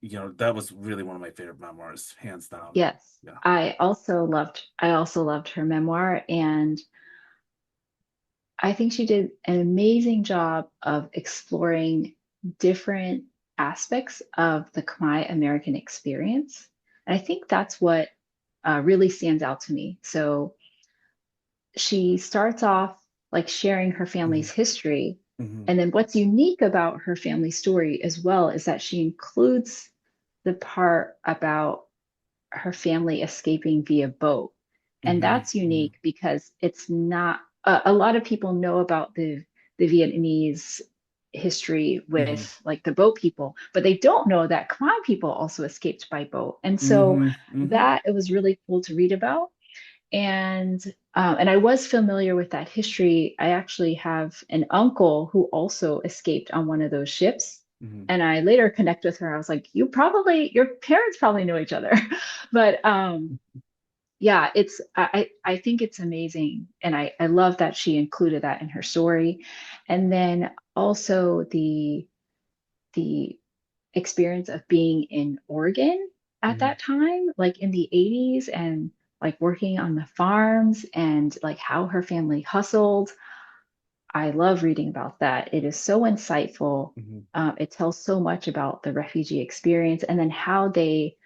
that was really one of my favorite memoirs, hands down. Yes. Yeah. I also loved her memoir, and I think she did an amazing job of exploring different aspects of the Khmer American experience. And I think that's what really stands out to me. So she starts off like sharing her Hmm. family's history. Hmm. And then what's unique about her family story as well is that she includes the part about her family escaping via boat. And Hmm. that's Hmm. unique because it's not a lot of people know about the Vietnamese history Hmm. with like the boat people, but they don't know that Khmer people also escaped by boat. And so Hmm. Hmm. that it was really cool to read about. And I was familiar with that history. I actually have an uncle who also escaped on one of those ships. Hmm. And I later connect with her. I was like, your parents probably know each other. But yeah, I think it's amazing. And I love that she included that in her story. And then also the experience of being in Oregon at Mhm. that time, like in the 80s, and like working on the farms and like how her family hustled. I love reading about that. It is so insightful. Mhm. It tells so much about the refugee experience and then how they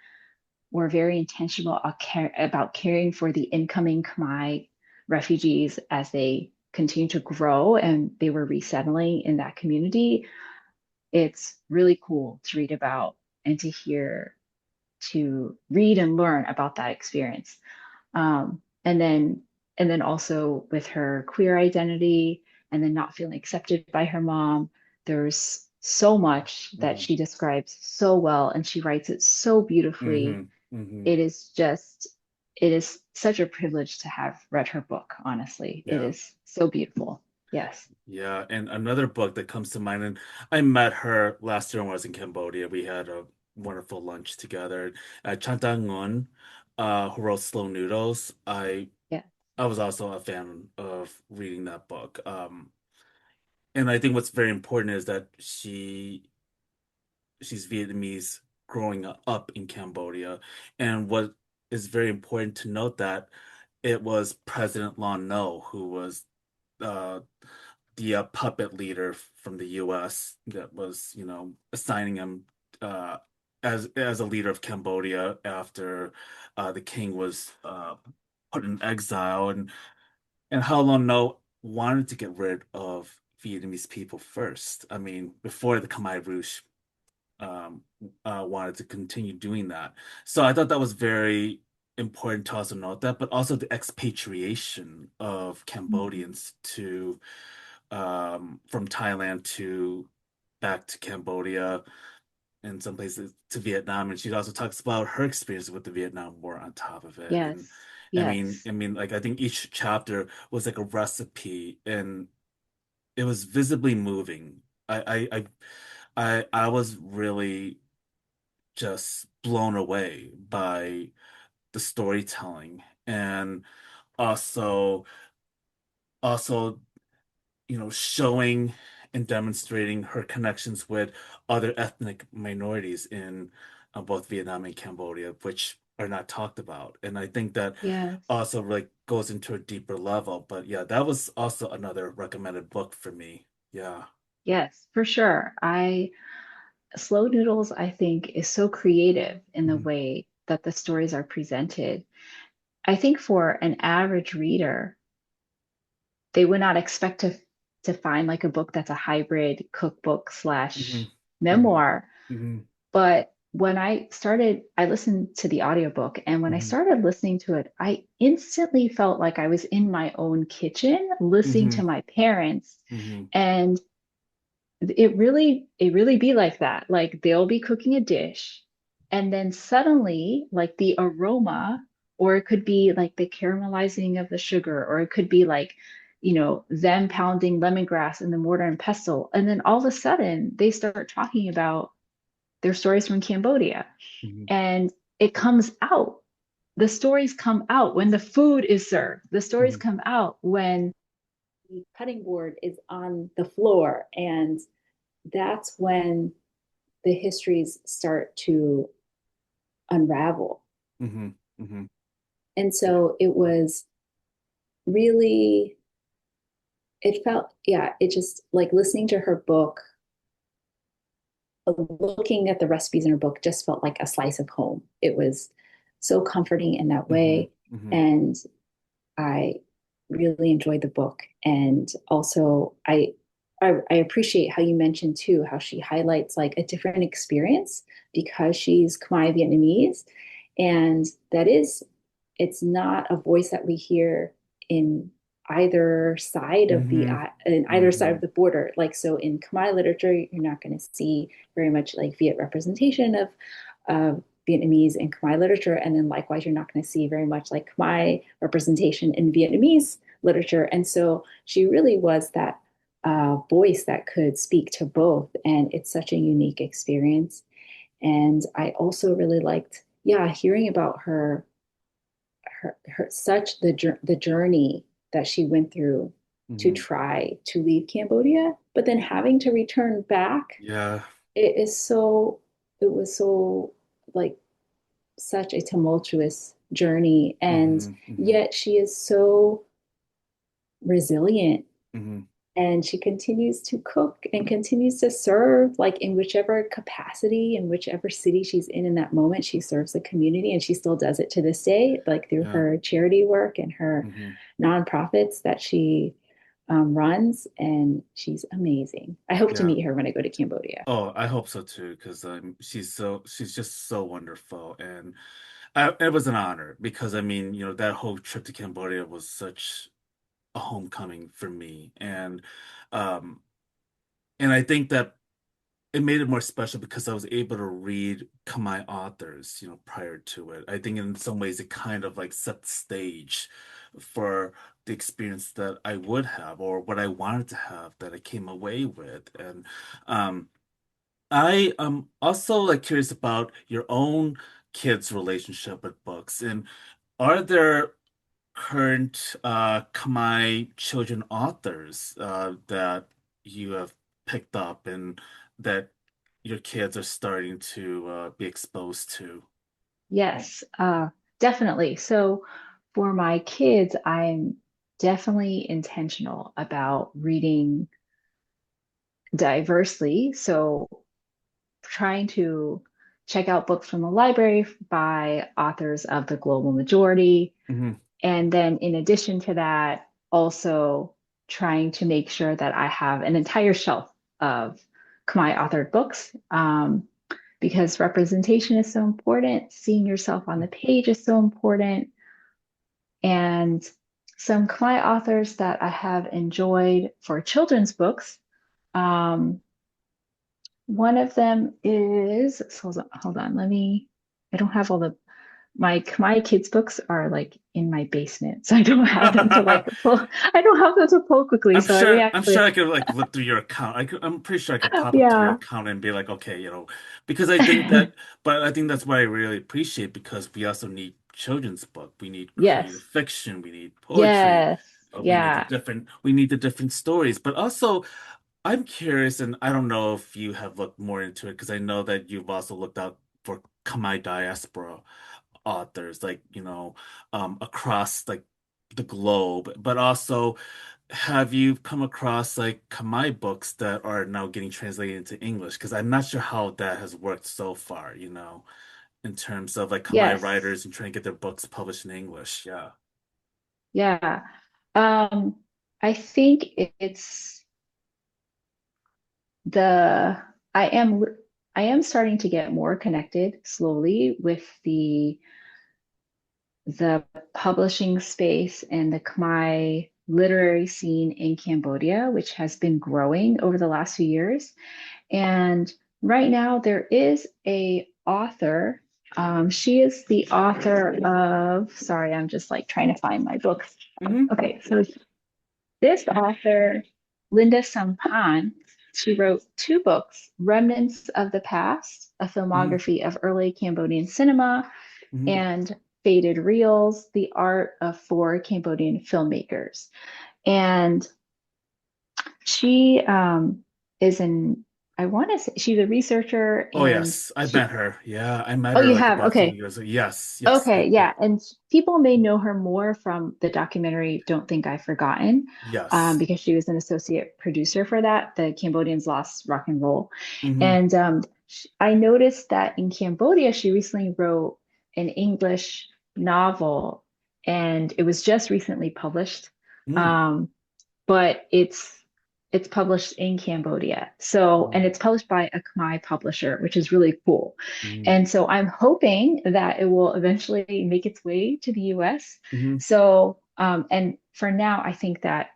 were very intentional about caring for the incoming Khmer refugees as they continue to grow and they were resettling in that community. It's really cool to read about and to read and learn about that experience. And then also with her queer identity and then not feeling accepted by her mom, there's so much that Mhm. she describes so well and she writes it so beautifully. Mhm. Mhm. It is just, it is such a privilege to have read her book, honestly. It Yeah. is so beautiful. Yes. Yeah, and another book that comes to mind, and I met her last year when I was in Cambodia. We had a wonderful lunch together. Chantha Nguon, who wrote Slow Noodles. Yeah. I was also a fan of reading that book. And I think what's very important is that she's Vietnamese growing up in Cambodia. And what is very important to note that it was President Lon Nol who was uh, the puppet leader from the U.S. that was, assigning him uh, as a leader of Cambodia after the king was put in exile, and how Lon Nol wanted to get rid of Vietnamese people first. I mean, before the Khmer Rouge um, wanted to continue doing that. So I thought that was very important to also note that, but also the expatriation of Mhm. Cambodians to from Thailand to back to Cambodia and some places to Vietnam. And she also talks about her experience with the Vietnam War on top of it. And Yes. I mean, Yes. I mean, like I think each chapter was like a recipe, and it was visibly moving. I was really just blown away by the storytelling and also also showing and demonstrating her connections with other ethnic minorities in both Vietnam and Cambodia, which are not talked about. And I think that Yes. also like goes into a deeper level. But yeah, that was also another recommended book for me. Yeah. Yes, for sure. I Slow Noodles, I think, is so creative in the Mhm. way that the stories are presented. I think for an average reader, they would not expect to find like a book that's a hybrid cookbook Mhm. slash Mhm. memoir. Mhm. But when I listened to the audiobook, and when I Mhm. started listening to it, I instantly felt like I was in my own kitchen listening to Mhm. my parents. Mhm. And it really be like that. Like they'll be cooking a dish, and then suddenly, like the aroma, or it could be like the caramelizing of the sugar, or it could be like, them pounding lemongrass in the mortar and pestle. And then all of a sudden, they start talking about their stories from Cambodia. Mhm. And it comes out. The stories come out when the food is served. The stories Mhm. come out when the cutting board is on the floor. And that's when the histories start to unravel. Mhm. Mhm. And Yeah. so it was really, it felt, yeah, it just like listening to her book, looking at the recipes in her book just felt like a slice of home. It was so comforting in that Mhm. way. Mhm. And I really enjoyed the book. And also, I appreciate how you mentioned too how she highlights like a different experience because she's Khmer Vietnamese, and that is, it's not a voice that we hear in either side of the Mhm. in either side of Mhm. the border. Like so, in Khmer literature, you're not going to see very much like Viet representation of Vietnamese and Khmer literature, and then likewise, you're not going to see very much like Khmer representation in Vietnamese literature. And so, she really was that voice that could speak to both, and it's such a unique experience. And I also really liked, yeah, hearing about her such the journey that she went through to Hmm. try to leave Cambodia, but then having to return back. Yeah. It is so, it was so like such a tumultuous journey. And Hmm. Hmm. yet she is so resilient, Hmm. and she continues to cook and continues to serve, like in whichever capacity, in whichever city she's in that moment. She serves the community, and she still does it to this day, like through Yeah. her charity work and her Hmm. nonprofits that she runs. And she's amazing. I hope to Yeah. meet her when I go to Cambodia. Oh, I hope so too, because she's just so wonderful, and it was an honor because I mean, that whole trip to Cambodia was such a homecoming for me, um, and I think that it made it more special because I was able to read Khmer authors, prior to it. I think in some ways it kind of like set the stage for the experience that I would have or what I wanted to have that I came away with. And um, I am also like curious about your own kids' relationship with books. And are there current Khmer children authors that you have picked up and that your kids are starting to be exposed to? Yes, definitely. So for my kids, I'm definitely intentional about reading diversely. So trying to check out books from the library by authors of the global majority. Hmm. And then in addition to that, also trying to make sure that I have an entire shelf of Khmer authored books. Because representation is so important, seeing yourself on the page is so important. And some Khmer authors that I have enjoyed for children's books. Um, One of them is, so hold on, I don't have all my kids' books are like in my basement, so I don't have them to like pull, I don't have them to pull quickly. I'm So let me sure I'm sure actually, I could like look through your account. I'm pretty sure I could pop up to your yeah, account and be like, okay, because I think that, but I think that's what I really appreciate because we also need children's book. We need creative yes, fiction. We need poetry. yes, We need yeah, the different stories. But also, I'm curious, and I don't know if you have looked more into it because I know that you've also looked out for Khmer diaspora authors, like, across like the globe, but also have you come across like Khmer books that are now getting translated into English? Because I'm not sure how that has worked so far, in terms of like Khmer yes, writers and trying to get their books published in English. Yeah. yeah. Um, I think it's the I am I am starting to get more connected slowly with the publishing space and the Khmer literary scene in Cambodia, which has been growing over the last few years. And right now there is a author. She is the author of, sorry, I'm just like trying to find my books. Hmm. Okay, so this author, Linda Sampan, she wrote two books, Remnants of the Past, a Hmm. filmography of early Cambodian cinema, Hmm. and Faded Reels, the art of four Cambodian filmmakers. And she is I want to say she's a researcher, Oh and yes, I met she, her. Yeah, I met oh, her you like have, about some okay. years ago. Yes, yes, I Okay, did. yeah. And people may know her more from the documentary Don't Think I've Forgotten, Yes. because she was an associate producer for that, The Cambodians Lost Rock and Roll. Hmm. And I noticed that in Cambodia, she recently wrote an English novel, and it was just recently published. Mm. Um, but it's published in Cambodia. So, and it's published by a Khmer publisher, which is really cool. Hmm. And so I'm hoping that it will eventually make its way to the US. Hmm. So, and for now, I think that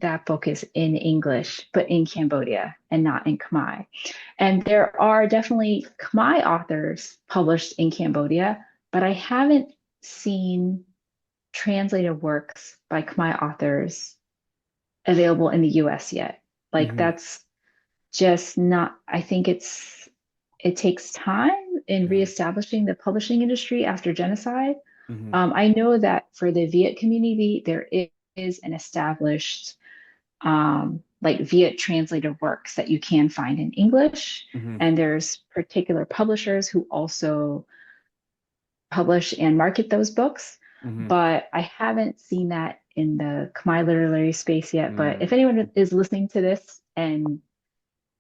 that book is in English, but in Cambodia and not in Khmer. And there are definitely Khmer authors published in Cambodia, but I haven't seen translated works by Khmer authors available in the US yet. Like Hmm. that's just not, I think it takes time in Yeah. reestablishing the publishing industry after genocide. Mm-hmm. I know that for the Viet community, there is an established like Viet translated works that you can find in English. Mm-hmm. And there's particular publishers who also publish and market those books. Mm-hmm. But I haven't seen that in the Khmer literary space yet. But if Mm. anyone is listening to this and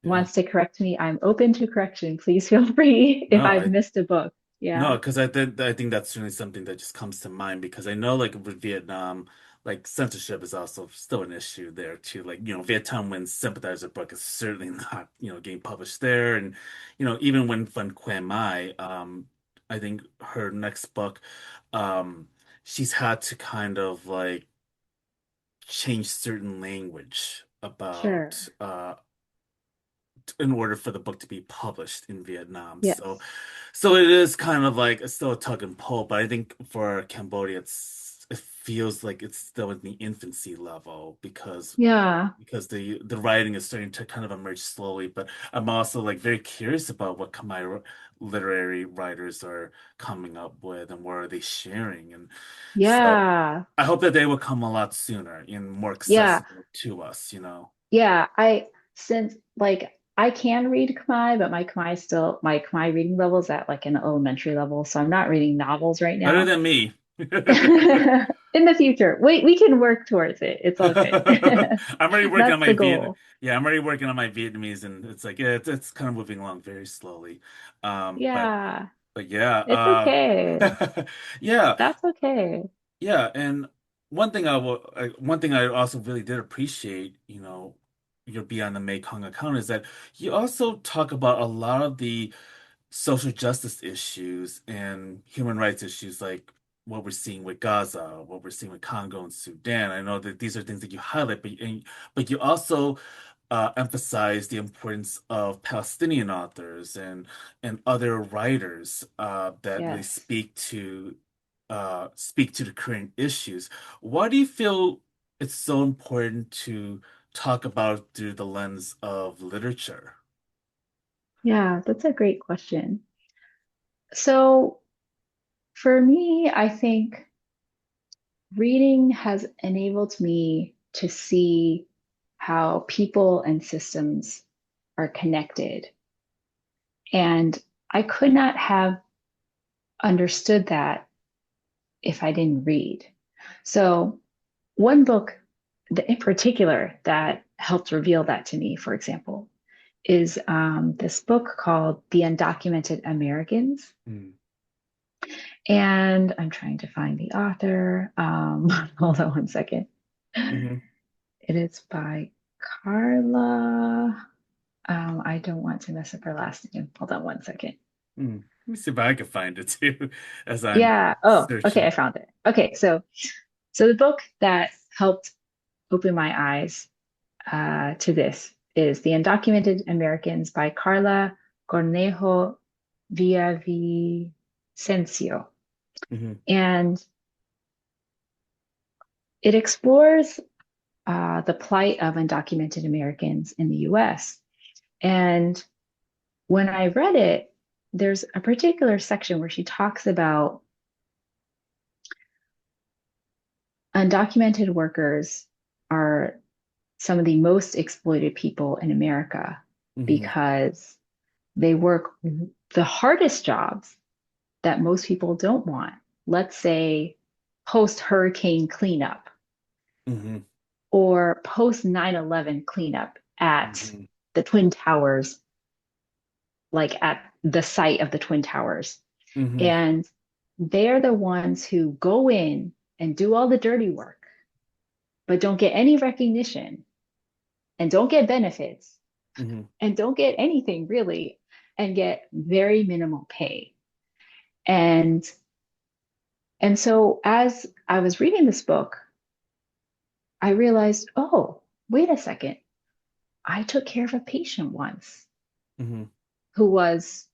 Yeah. wants to correct me, I'm open to correction. Please feel free if No, I've I missed a book. no, Yeah, because I think that's really something that just comes to mind because I know like with Vietnam, like censorship is also still an issue there too. Like, Viet Thanh Nguyen's Sympathizer book is certainly not, getting published there. And, even when Van Quang Mai, I think her next book, um, she's had to kind of like change certain language about sure. in order for the book to be published in Vietnam. So Yes. so it is kind of like it's still a tug and pull, but I think for Cambodia it feels like it's still in the infancy level Yeah. because the writing is starting to kind of emerge slowly. But I'm also like very curious about what Khmer literary writers are coming up with and what are they sharing. And so Yeah. I hope that they will come a lot sooner and more Yeah. accessible to us. Yeah. Since like I can read Khmer, but my Khmer reading level is at like an elementary level. So I'm not reading novels right Better now. than me. In the future, we can work towards it. It's all good. I'm already working on That's my the Viet. goal. Yeah, I'm already working on my Vietnamese, and it's like it's kind of moving along very slowly. Um, but Yeah. but yeah, It's okay. yeah, That's okay. yeah. And one thing I also really did appreciate, your Beyond the Mekong account is that you also talk about a lot of the social justice issues and human rights issues like what we're seeing with Gaza, what we're seeing with Congo and Sudan. I know that these are things that you highlight, but you also emphasize the importance of Palestinian authors and other writers that really Yes. speak to the current issues. Why do you feel it's so important to talk about through the lens of literature? Yeah, that's a great question. So for me, I think reading has enabled me to see how people and systems are connected. And I could not have understood that if I didn't read. So, one book in particular that helped reveal that to me, for example, is this book called The Undocumented Americans. Mm. And I'm trying to find the author. Hold on one second. Hmm. It is by Carla. I don't want to mess up her last name. Hold on one second. Mm. Let me see if I can find it too as I'm Yeah. Oh, okay. I searching. found it. Okay. So the book that helped open my eyes to this is The Undocumented Americans by Carla Cornejo Villavicencio. Hmm. And it explores the plight of undocumented Americans in the US. And when I read it, there's a particular section where she talks about undocumented workers are some of the most exploited people in America Hmm. because they work the hardest jobs that most people don't want. Let's say post hurricane cleanup Hmm. or post 9/11 cleanup at Hmm. the Twin Towers, like at the site of the Twin Towers. Hmm. And they're the ones who go in and do all the dirty work, but don't get any recognition and don't get benefits Hmm. and don't get anything really and get very minimal pay. And so as I was reading this book, I realized, oh, wait a second. I took care of a patient once Hmm. who was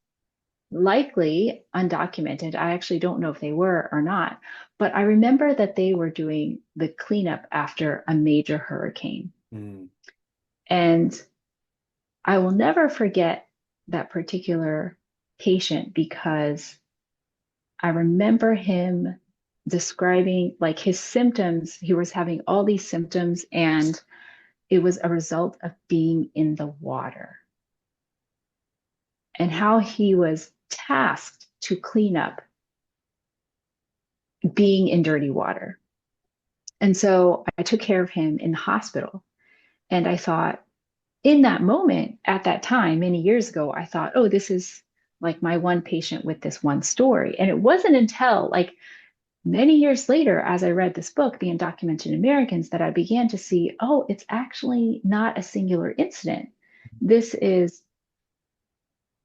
likely undocumented. I actually don't know if they were or not, but I remember that they were doing the cleanup after a major hurricane. Hmm. And I will never forget that particular patient because I remember him. describing like his symptoms. He was having all these symptoms, and it was a result of being in the water, and how he was tasked to clean up being in dirty water. And so I took care of him in the hospital. And I thought, in that moment, at that time, many years ago, I thought, oh, this is like my one patient with this one story. And it wasn't until like many years later, as I read this book, The Undocumented Americans, that I began to see, oh, it's actually not a singular incident. This is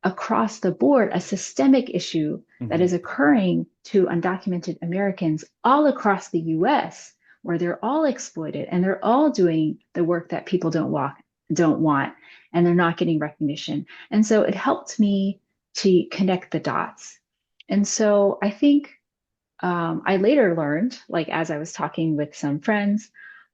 across the board a systemic issue that Hmm. is occurring to undocumented Americans all across the US, where they're all exploited and they're all doing the work that people don't want, and they're not getting recognition. And so it helped me to connect the dots. And so I think I later learned, like as I was talking with some friends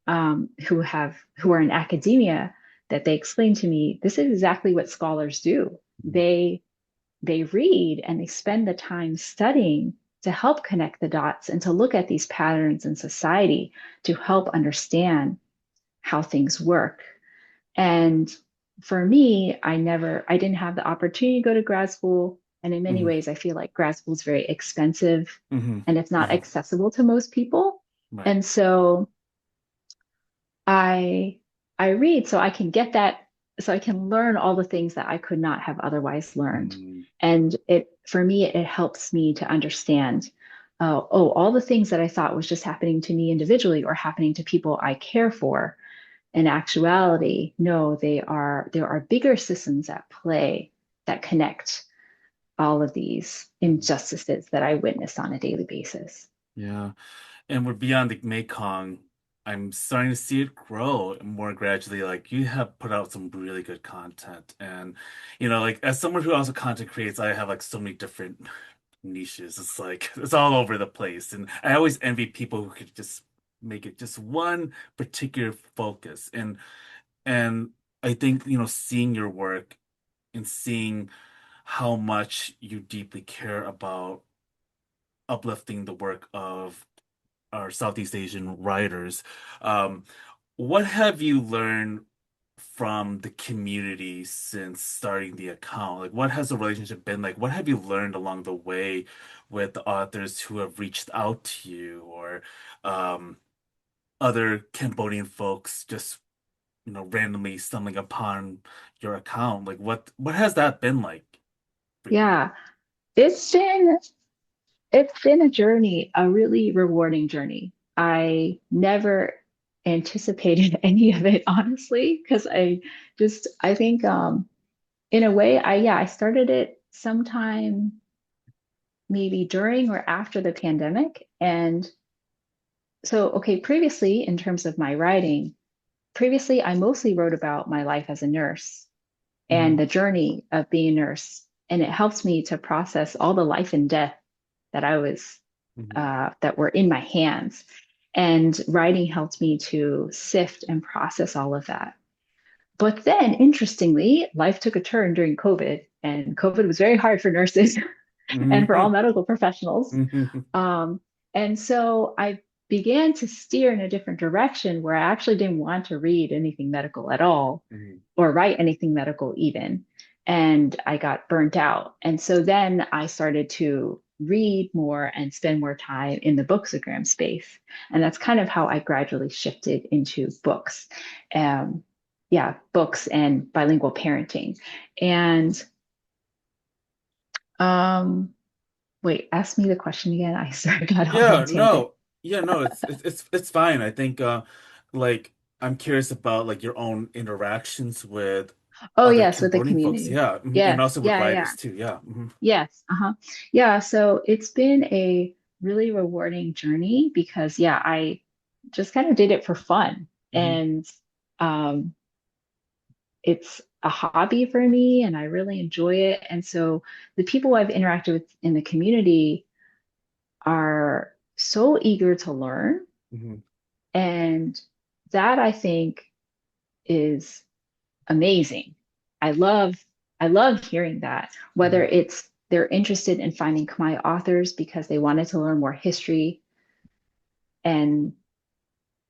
who are in academia, that they explained to me this is exactly what scholars do. They read and they spend the time studying to help connect the dots and to look at these patterns in society to help understand how things work. And for me, I didn't have the opportunity to go to grad school. And in many Hmm. ways, I feel like grad school is very expensive Hmm. and it's not Hmm. accessible to most people. Right. And so I I read so I can get that, so I can learn all the things that I could not have otherwise learned. Mm. And it for me, it helps me to understand, oh, all the things that I thought was just happening to me individually or happening to people I care for. In actuality, no, there are bigger systems at play that connect all of these injustices that I witness on a daily basis. Yeah. And we're beyond the Mekong. I'm starting to see it grow more gradually. Like you have put out some really good content. And, like as someone who also content creates, I have like so many different niches. It's like it's all over the place. And I always envy people who could just make it just one particular focus. And I think, seeing your work and seeing how much you deeply care about uplifting the work of our Southeast Asian writers. Um, what have you learned from the community since starting the account? Like, what has the relationship been like? What have you learned along the way with the authors who have reached out to you or um, other Cambodian folks just, randomly stumbling upon your account? Like, what has that been like for you? Yeah, it's been it's been a journey, a really rewarding journey. I never anticipated any of it, honestly, because I think in a way I started it sometime maybe during or after the pandemic. And so, okay, previously, in terms of my writing, previously I mostly wrote about my life as a nurse and Hmm. the journey of being a nurse. And it helps me to process all the life and death that Hmm. that were in my hands. And writing helped me to sift and process all of that. But then, interestingly, life took a turn during COVID, and COVID was very hard for nurses and for all Hmm. medical professionals. Hmm. Um, and so I began to steer in a different direction where I actually didn't want to read anything medical at all Hmm. or write anything medical even. And I got burnt out. And so then I started to read more and spend more time in the bookstagram space. And that's kind of how I gradually shifted into books. Um, yeah, books and bilingual parenting. And wait, ask me the question again. I sort of got off on a Yeah, tangent. no. Yeah, no, it's fine. I think like I'm curious about like your own interactions with Oh, other yes, with the Cambodian folks. community. Yeah, and Yes, also with yeah, yeah. writers too. Yeah. Hmm. Yes, uh-huh. Yeah, so it's been a really rewarding journey because yeah, I just kind of did it for fun. Hmm. And um it's a hobby for me and I really enjoy it. And so the people I've interacted with in the community are so eager to learn. Hmm. And that I think is amazing. I love I love hearing that, whether Hmm. it's they're interested in finding Khmer authors because they wanted to learn more history and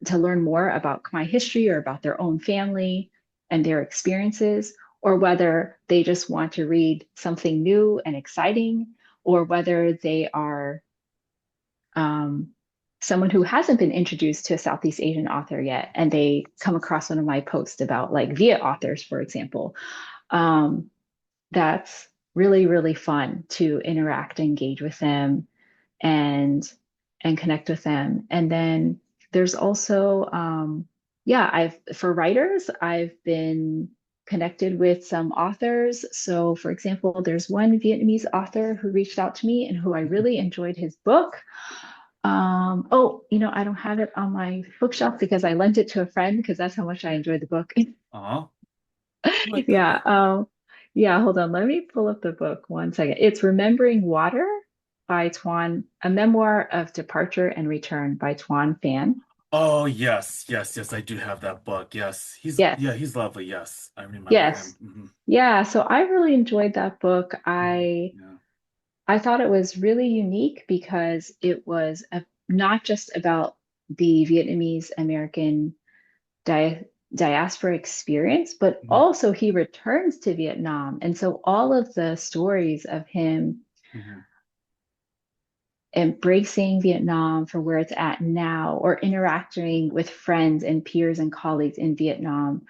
to learn more about Khmer history or about their own family and their experiences, or whether they just want to read something new and exciting, or whether they are um, someone who hasn't been introduced to a Southeast Asian author yet, and they come across one of my posts about like Viet authors, for example. Um, that's really, really fun to interact, engage with them, and connect with them. And then there's also yeah, I've for writers, I've been connected with some authors. So for example, there's one Vietnamese author who reached out to me and who I really enjoyed his book. Oh, I don't have it on my bookshelf because I lent it to a friend because that's how much I enjoyed the book. Oh, like that. Yeah. Yeah, hold on. Let me pull up the book one second. It's Remembering Water by Tuan, a memoir of departure and return by Tuan Phan. Oh, yes, yes, yes, I do have that book. Yes. Yes. He's lovely. Yes. I remember him. Yes. Yeah, so I really enjoyed that book. Yeah. I thought it was really unique because it was not just about the Vietnamese American di diaspora experience, but Mhm, also he returns to Vietnam. And so all of the stories of him mhm, embracing Vietnam for where it's at now, or interacting with friends and peers and colleagues in Vietnam,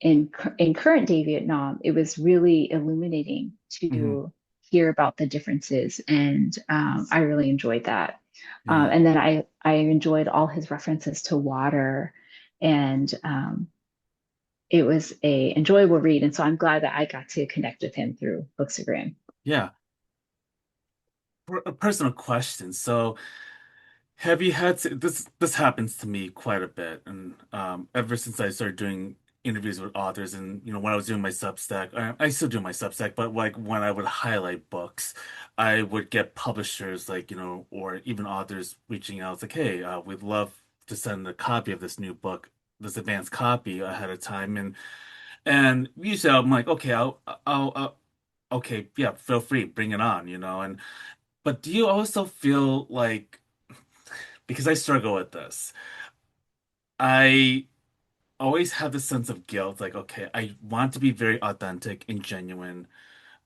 in current day Vietnam, it was really illuminating mhm. to hear about the differences, and I really enjoyed that. Yeah. And then I enjoyed all his references to water, and it was a enjoyable read. And so I'm glad that I got to connect with him through Bookstagram. Yeah. A personal question. So, have you had this happens to me quite a bit, and ever since I started doing interviews with authors, and when I was doing my Substack, I still do my Substack, but like when I would highlight books, I would get publishers like or even authors reaching out, it's like, hey, we'd love to send a copy of this new book, this advanced copy ahead of time, and usually I'm like, okay, I'll okay, yeah, feel free, bring it on, and but do you also feel like, because I struggle with this, I always have this sense of guilt, like, okay, I want to be very authentic and genuine,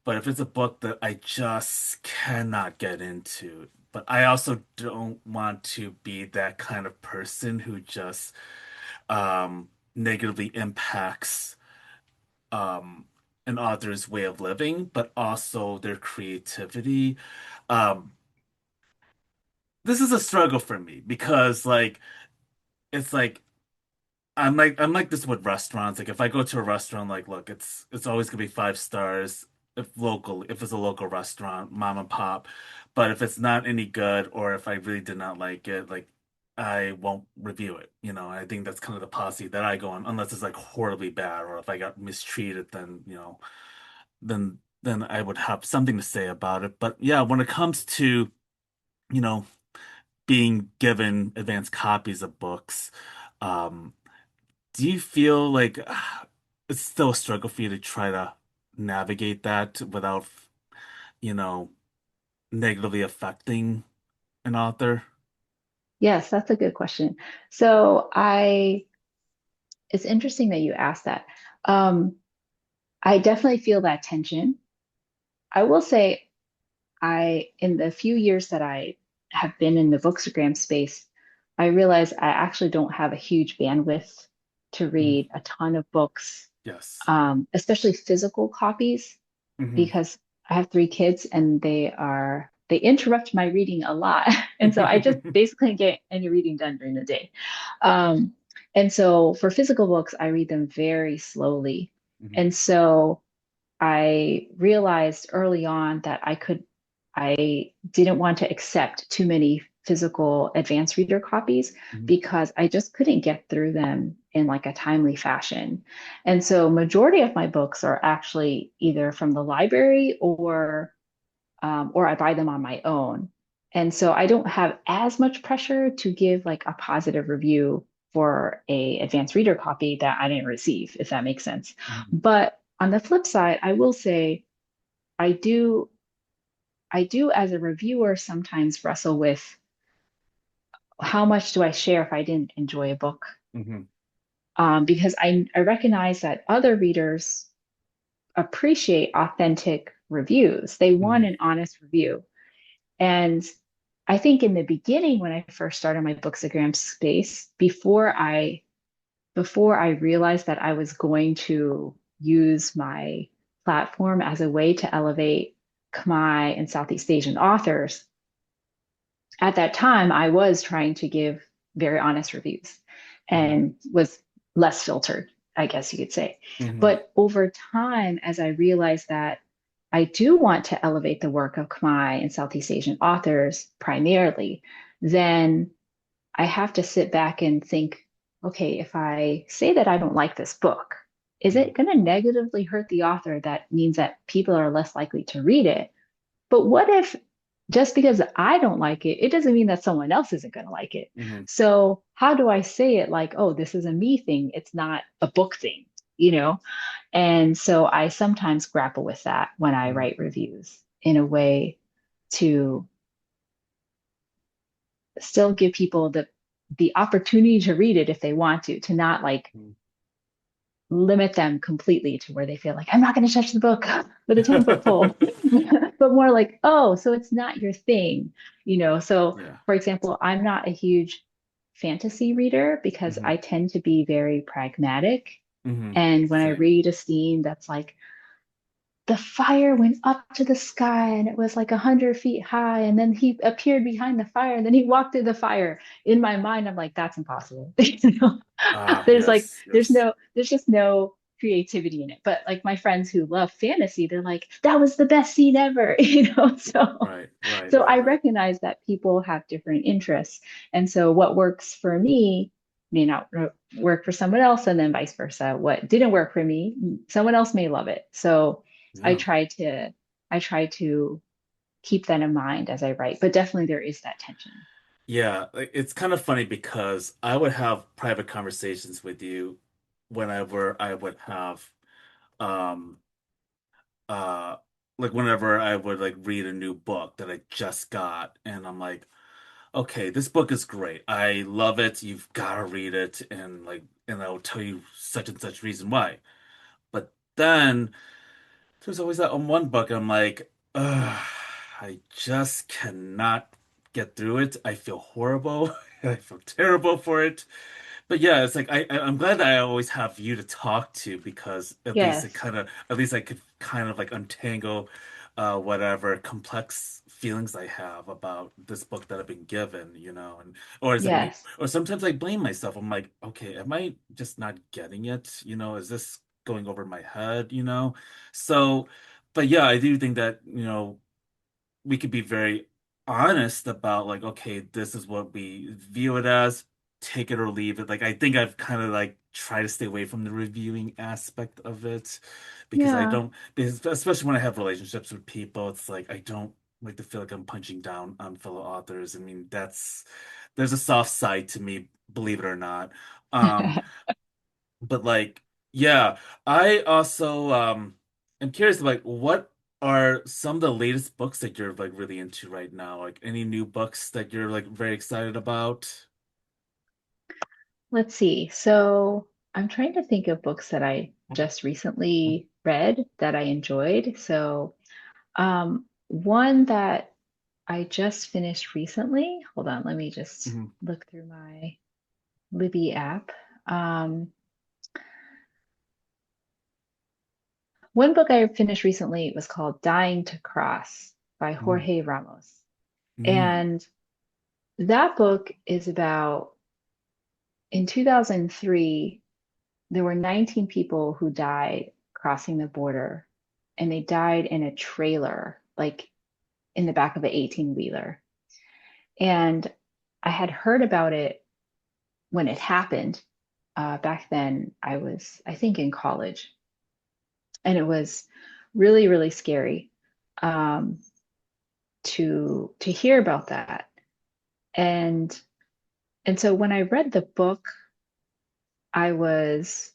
but if it's a book that I just cannot get into, but I also don't want to be that kind of person who just negatively impacts um an author's way of living, but also their creativity. Um, this is a struggle for me because it's like I'm like this with restaurants. Like if I go to a restaurant, like look, it's always gonna be 5 stars if it's a local restaurant, mom and pop. But if it's not any good or if I really did not like it, like I won't review it. I think that's kind of the policy that I go on, unless it's like horribly bad or if I got mistreated, then then I would have something to say about it. But yeah, when it comes to, you know, being given advanced copies of books, um, do you feel like it's still a struggle for you to try to navigate that without, you know, negatively affecting an author? Yes, that's a good question. So it's interesting that you asked that. Um, I definitely feel that tension. I will say in the few years that I have been in the Bookstagram space, I realize I actually don't have a huge bandwidth to Mm, read a ton of books, yes. especially physical copies, Hmm. because I have 3 kids and they interrupt my reading a lot. And so I just basically get any reading done during the day. Um, and so for physical books, I read them very slowly. Hmm. And so I realized early on that I didn't want to accept too many physical advanced reader copies Hmm. because I just couldn't get through them in like a timely fashion. And so majority of my books are actually either from the library or I buy them on my own. And so I don't have as much pressure to give like a positive review for a advanced reader copy that I didn't receive, if that makes sense. Hmm. But on the flip side, I will say I do I do as a reviewer sometimes wrestle with how much do I share if I didn't enjoy a book? Hmm. Because I recognize that other readers appreciate authentic reviews. They want Hmm. an honest review. And I think in the beginning, when I first started my Bookstagram space, before I realized that I was going to use my platform as a way to elevate Khmer and Southeast Asian authors, at that time I was trying to give very honest reviews Hmm. and was less filtered, I guess you could say. Hmm. But over time, as I realized that I do want to elevate the work of Khmer and Southeast Asian authors primarily, then I have to sit back and think, okay, if I say that I don't like this book, is Hmm. it going to negatively hurt the author? That means that people are less likely to read it. But what if just because I don't like it, it doesn't mean that someone else isn't going to like it? Hmm. So, how do I say it like, oh, this is a me thing? It's not a book thing, you know? And so I sometimes grapple with that when I Hmm. write reviews in a way to still give people the opportunity to read it if they want to not like limit them completely to where they feel like I'm not going to touch the book with a 10-foot pole, but more like, oh, so it's not your thing, you know? So, Yeah. for example, I'm not a huge fantasy reader because Hmm. I tend to be very pragmatic. Hmm. And when I Same. read a scene that's like, the fire went up to the sky and it was like 100 feet high, and then he appeared behind the fire and then he walked through the fire. In my mind, I'm like, that's impossible. You know? Ah, There's like yes, yes. there's just no creativity in it. But like my friends who love fantasy, they're like, that was the best scene ever. You know, Right, right, so right, I right. recognize that people have different interests. And so what works for me may not work for someone else, and then vice versa. What didn't work for me, someone else may love it. So I Yeah. try to I try to keep that in mind as I write, but definitely there is that tension. Yeah, like, it's kind of funny because I would have private conversations with you whenever I would have um uh like whenever I would like read a new book that I just got and I'm like, okay, this book is great. I love it. You've got to read it and I will tell you such and such reason why. But then there's always that one book I'm like, ugh, I just cannot get through it. I feel horrible. I feel terrible for it. But yeah, it's like I'm glad that I always have you to talk to because Yes. at least I could kind of like untangle whatever complex feelings I have about this book that I've been given, and Yes. or sometimes I blame myself. I'm like, okay, am I just not getting it? Is this going over my head, So, but yeah, I do think that, we could be very honest about like, okay, this is what we view it as, take it or leave it. Like I think I've kind of like tried to stay away from the reviewing aspect of it because Yeah. because especially when I have relationships with people, it's like I don't like to feel like I'm punching down on fellow authors. I mean, there's a soft side to me, believe it or not. Um, but like, yeah, I also am curious like what are some of the latest books that you're like really into right now? Like any new books that you're like very excited about? Let's see. So I'm trying to think of books that I just recently read that I enjoyed. So one that I just finished recently. Hold on, let me just Mhm. look through my Libby app. Um, One book I finished recently was called Dying to Cross by Mm. Jorge Ramos. Mm. And that book is about in 2003, there were 19 people who died crossing the border, and they died in a trailer, like in the back of an 18-wheeler. And I had heard about it when it happened. Back then, I was, I think, in college, and it was really, really scary um, to hear about that. And and so when I read the book, I was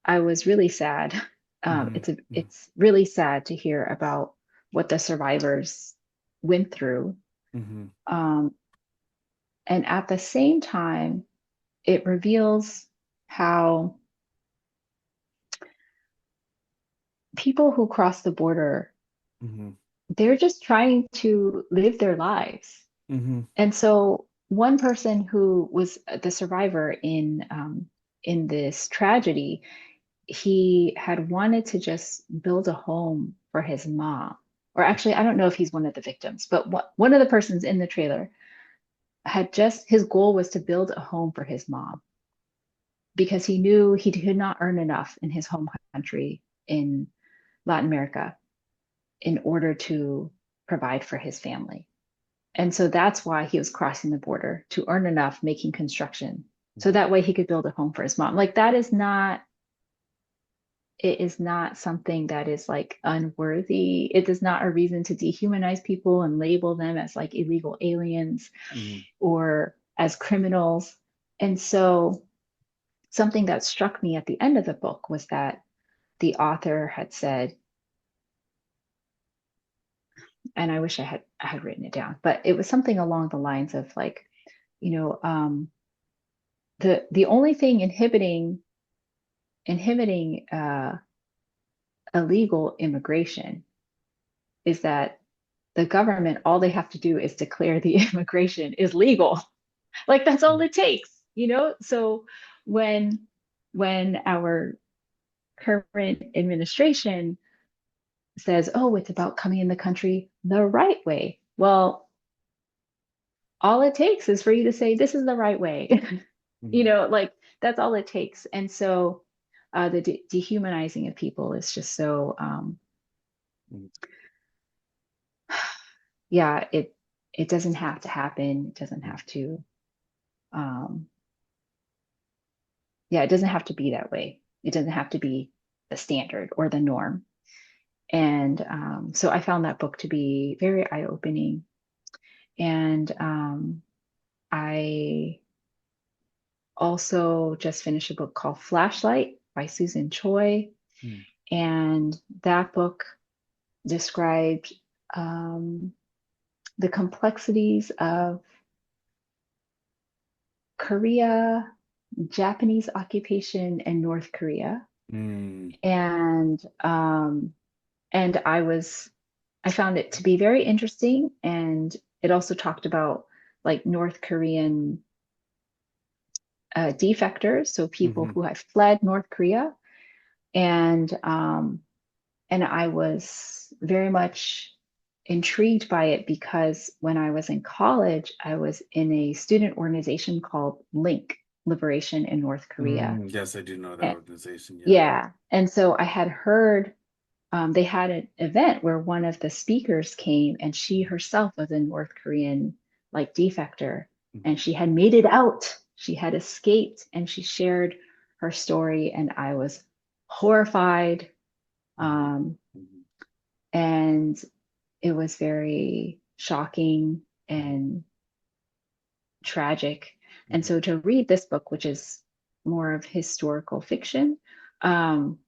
I was really sad. Mhm. Mhm. It's really sad to hear about what the survivors. went through. Mm-hmm. Um, and at the same time, it reveals how people who cross the border, Mm-hmm. they're just trying to live their lives. Mm-hmm. And so one person who was the survivor in this tragedy, he had wanted to just build a home for his mom. Or actually, I don't know if he's one of the victims, but one of the persons in the trailer had just his goal was to build a home for his mom because he knew he could not earn enough in his home country in Latin America in order to provide for his family. And so that's why he was crossing the border to earn enough making construction. So that way he could build a home for his mom. Like that is not, it is not something that is like unworthy. It is not a reason to dehumanize people and label them as like illegal aliens Mm-hmm. or as criminals. And so something that struck me at the end of the book was that the author had said, and I wish I had written it down, but it was something along the lines of like, you know, the only thing inhibiting illegal immigration is that the government, all they have to do is declare the immigration is legal. Like that's all it takes, you know? So when when our current administration says, oh, it's about coming in the country the right way. Well, all it takes is for you to say, this is the right way. You Mm-hmm. know, like that's all it takes. And so the dehumanizing of people is just so, yeah, it doesn't have to happen. It doesn't have to, um, yeah, it doesn't have to be that way. It doesn't have to be the standard or the norm. And so I found that book to be very eye-opening. And I also just finished a book called Flashlight by Susan Choi. Mm-hmm. And that book described um, the complexities of Korea, Japanese occupation, and North Korea. Mm-hmm. And and I found it to be very interesting. And it also talked about like North Korean defectors, so people Mm-hmm. who had fled North Korea, and and I was very much intrigued by it because when I was in college, I was in a student organization called Link Liberation in North Korea. Mm, yes, I do know that And, organization. Yeah. yeah, and so I had heard they had an event where one of the speakers came and she herself was a North Korean like defector and she had made it out. She had escaped and she shared her story and I was horrified. Mm-hmm. Um, Mm-hmm. and it was very shocking and tragic. And Mm-hmm. so to read this book, which is more of historical fiction, um,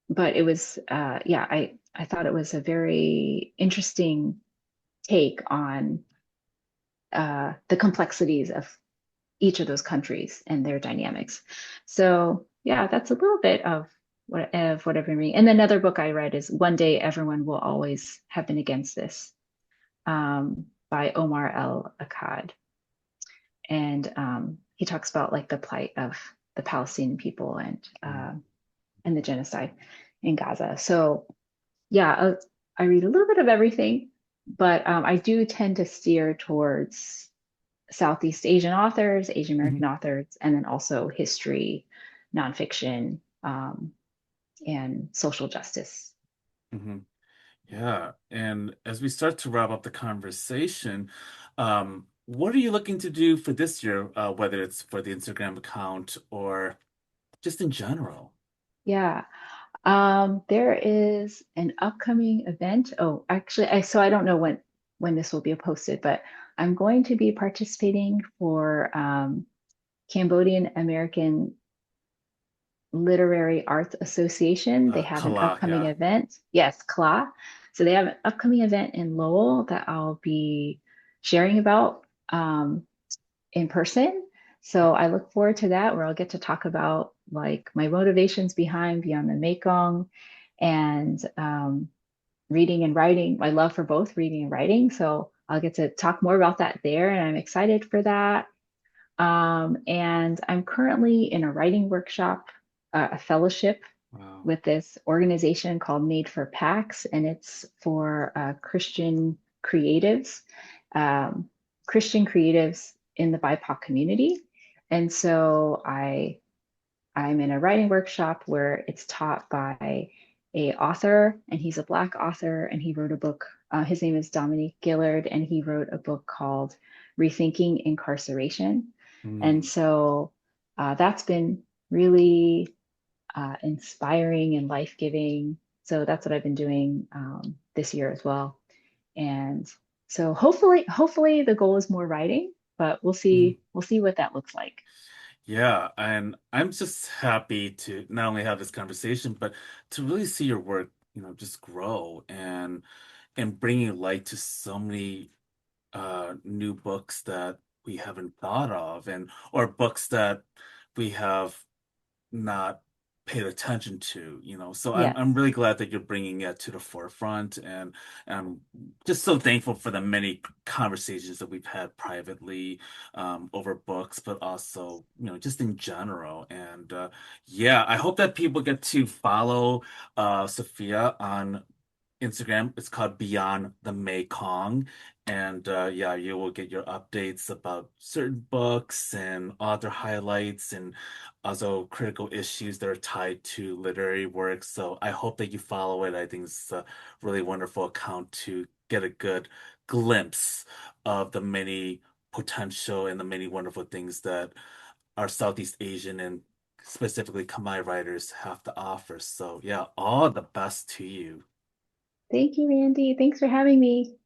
but it was yeah, I thought it was a very interesting take on the complexities of each of those countries and their dynamics. So yeah, that's a little bit of what I've been reading. And another book I read is One Day Everyone Will Always Have Been Against This by Omar El Akkad. And he talks about like the plight of the Palestinian people and the genocide in Gaza. So yeah, I read a little bit of everything, but I do tend to steer towards Southeast Asian authors, Asian Mm-hmm. American authors, and then also history, nonfiction, and social justice. Mm-hmm. Yeah. And as we start to wrap up the conversation, what are you looking to do for this year, whether it's for the Instagram account or just in general? Yeah. There is an upcoming event. Oh, actually, I don't know when this will be posted, but I'm going to be participating for Cambodian American Literary Arts Association. They have an CALAA, upcoming yeah. event. Yes, CALAA. So they have an upcoming event in Lowell that I'll be sharing about in person. So I look forward to that, where I'll get to talk about like my motivations behind Beyond the Mekong and reading and writing, my love for both reading and writing. So I'll get to talk more about that there, and I'm excited for that. And I'm currently in a writing workshop, a fellowship Wow. with this organization called Made for PAX, and it's for um, Christian creatives in the BIPOC community. And so I'm in a writing workshop where it's taught by a author, and he's a Black author, and he wrote a book. His name is Dominique Gillard, and he wrote a book called Rethinking Incarceration. And Mm. so that's been really inspiring and life-giving. So that's what I've been doing this year as well. And so hopefully the goal is more writing, but we'll Mm. see. We'll see what that looks like. Yeah, and I'm just happy to not only have this conversation, but to really see your work, just grow and bringing light to so many new books that we haven't thought of, and or books that we have not paid attention to, So I'm Yes. really glad that you're bringing it to the forefront, and I'm just so thankful for the many conversations that we've had privately over books, but also, just in general. And yeah, I hope that people get to follow Sophia on Instagram. It's called Beyond the Mekong. And yeah, you will get your updates about certain books and author highlights and also critical issues that are tied to literary work. So I hope that you follow it. I think it's a really wonderful account to get a good glimpse of the many potential and the many wonderful things that our Southeast Asian and specifically Khmer writers have to offer. So yeah, all the best to you. Thank you, Randy. Thanks for having me.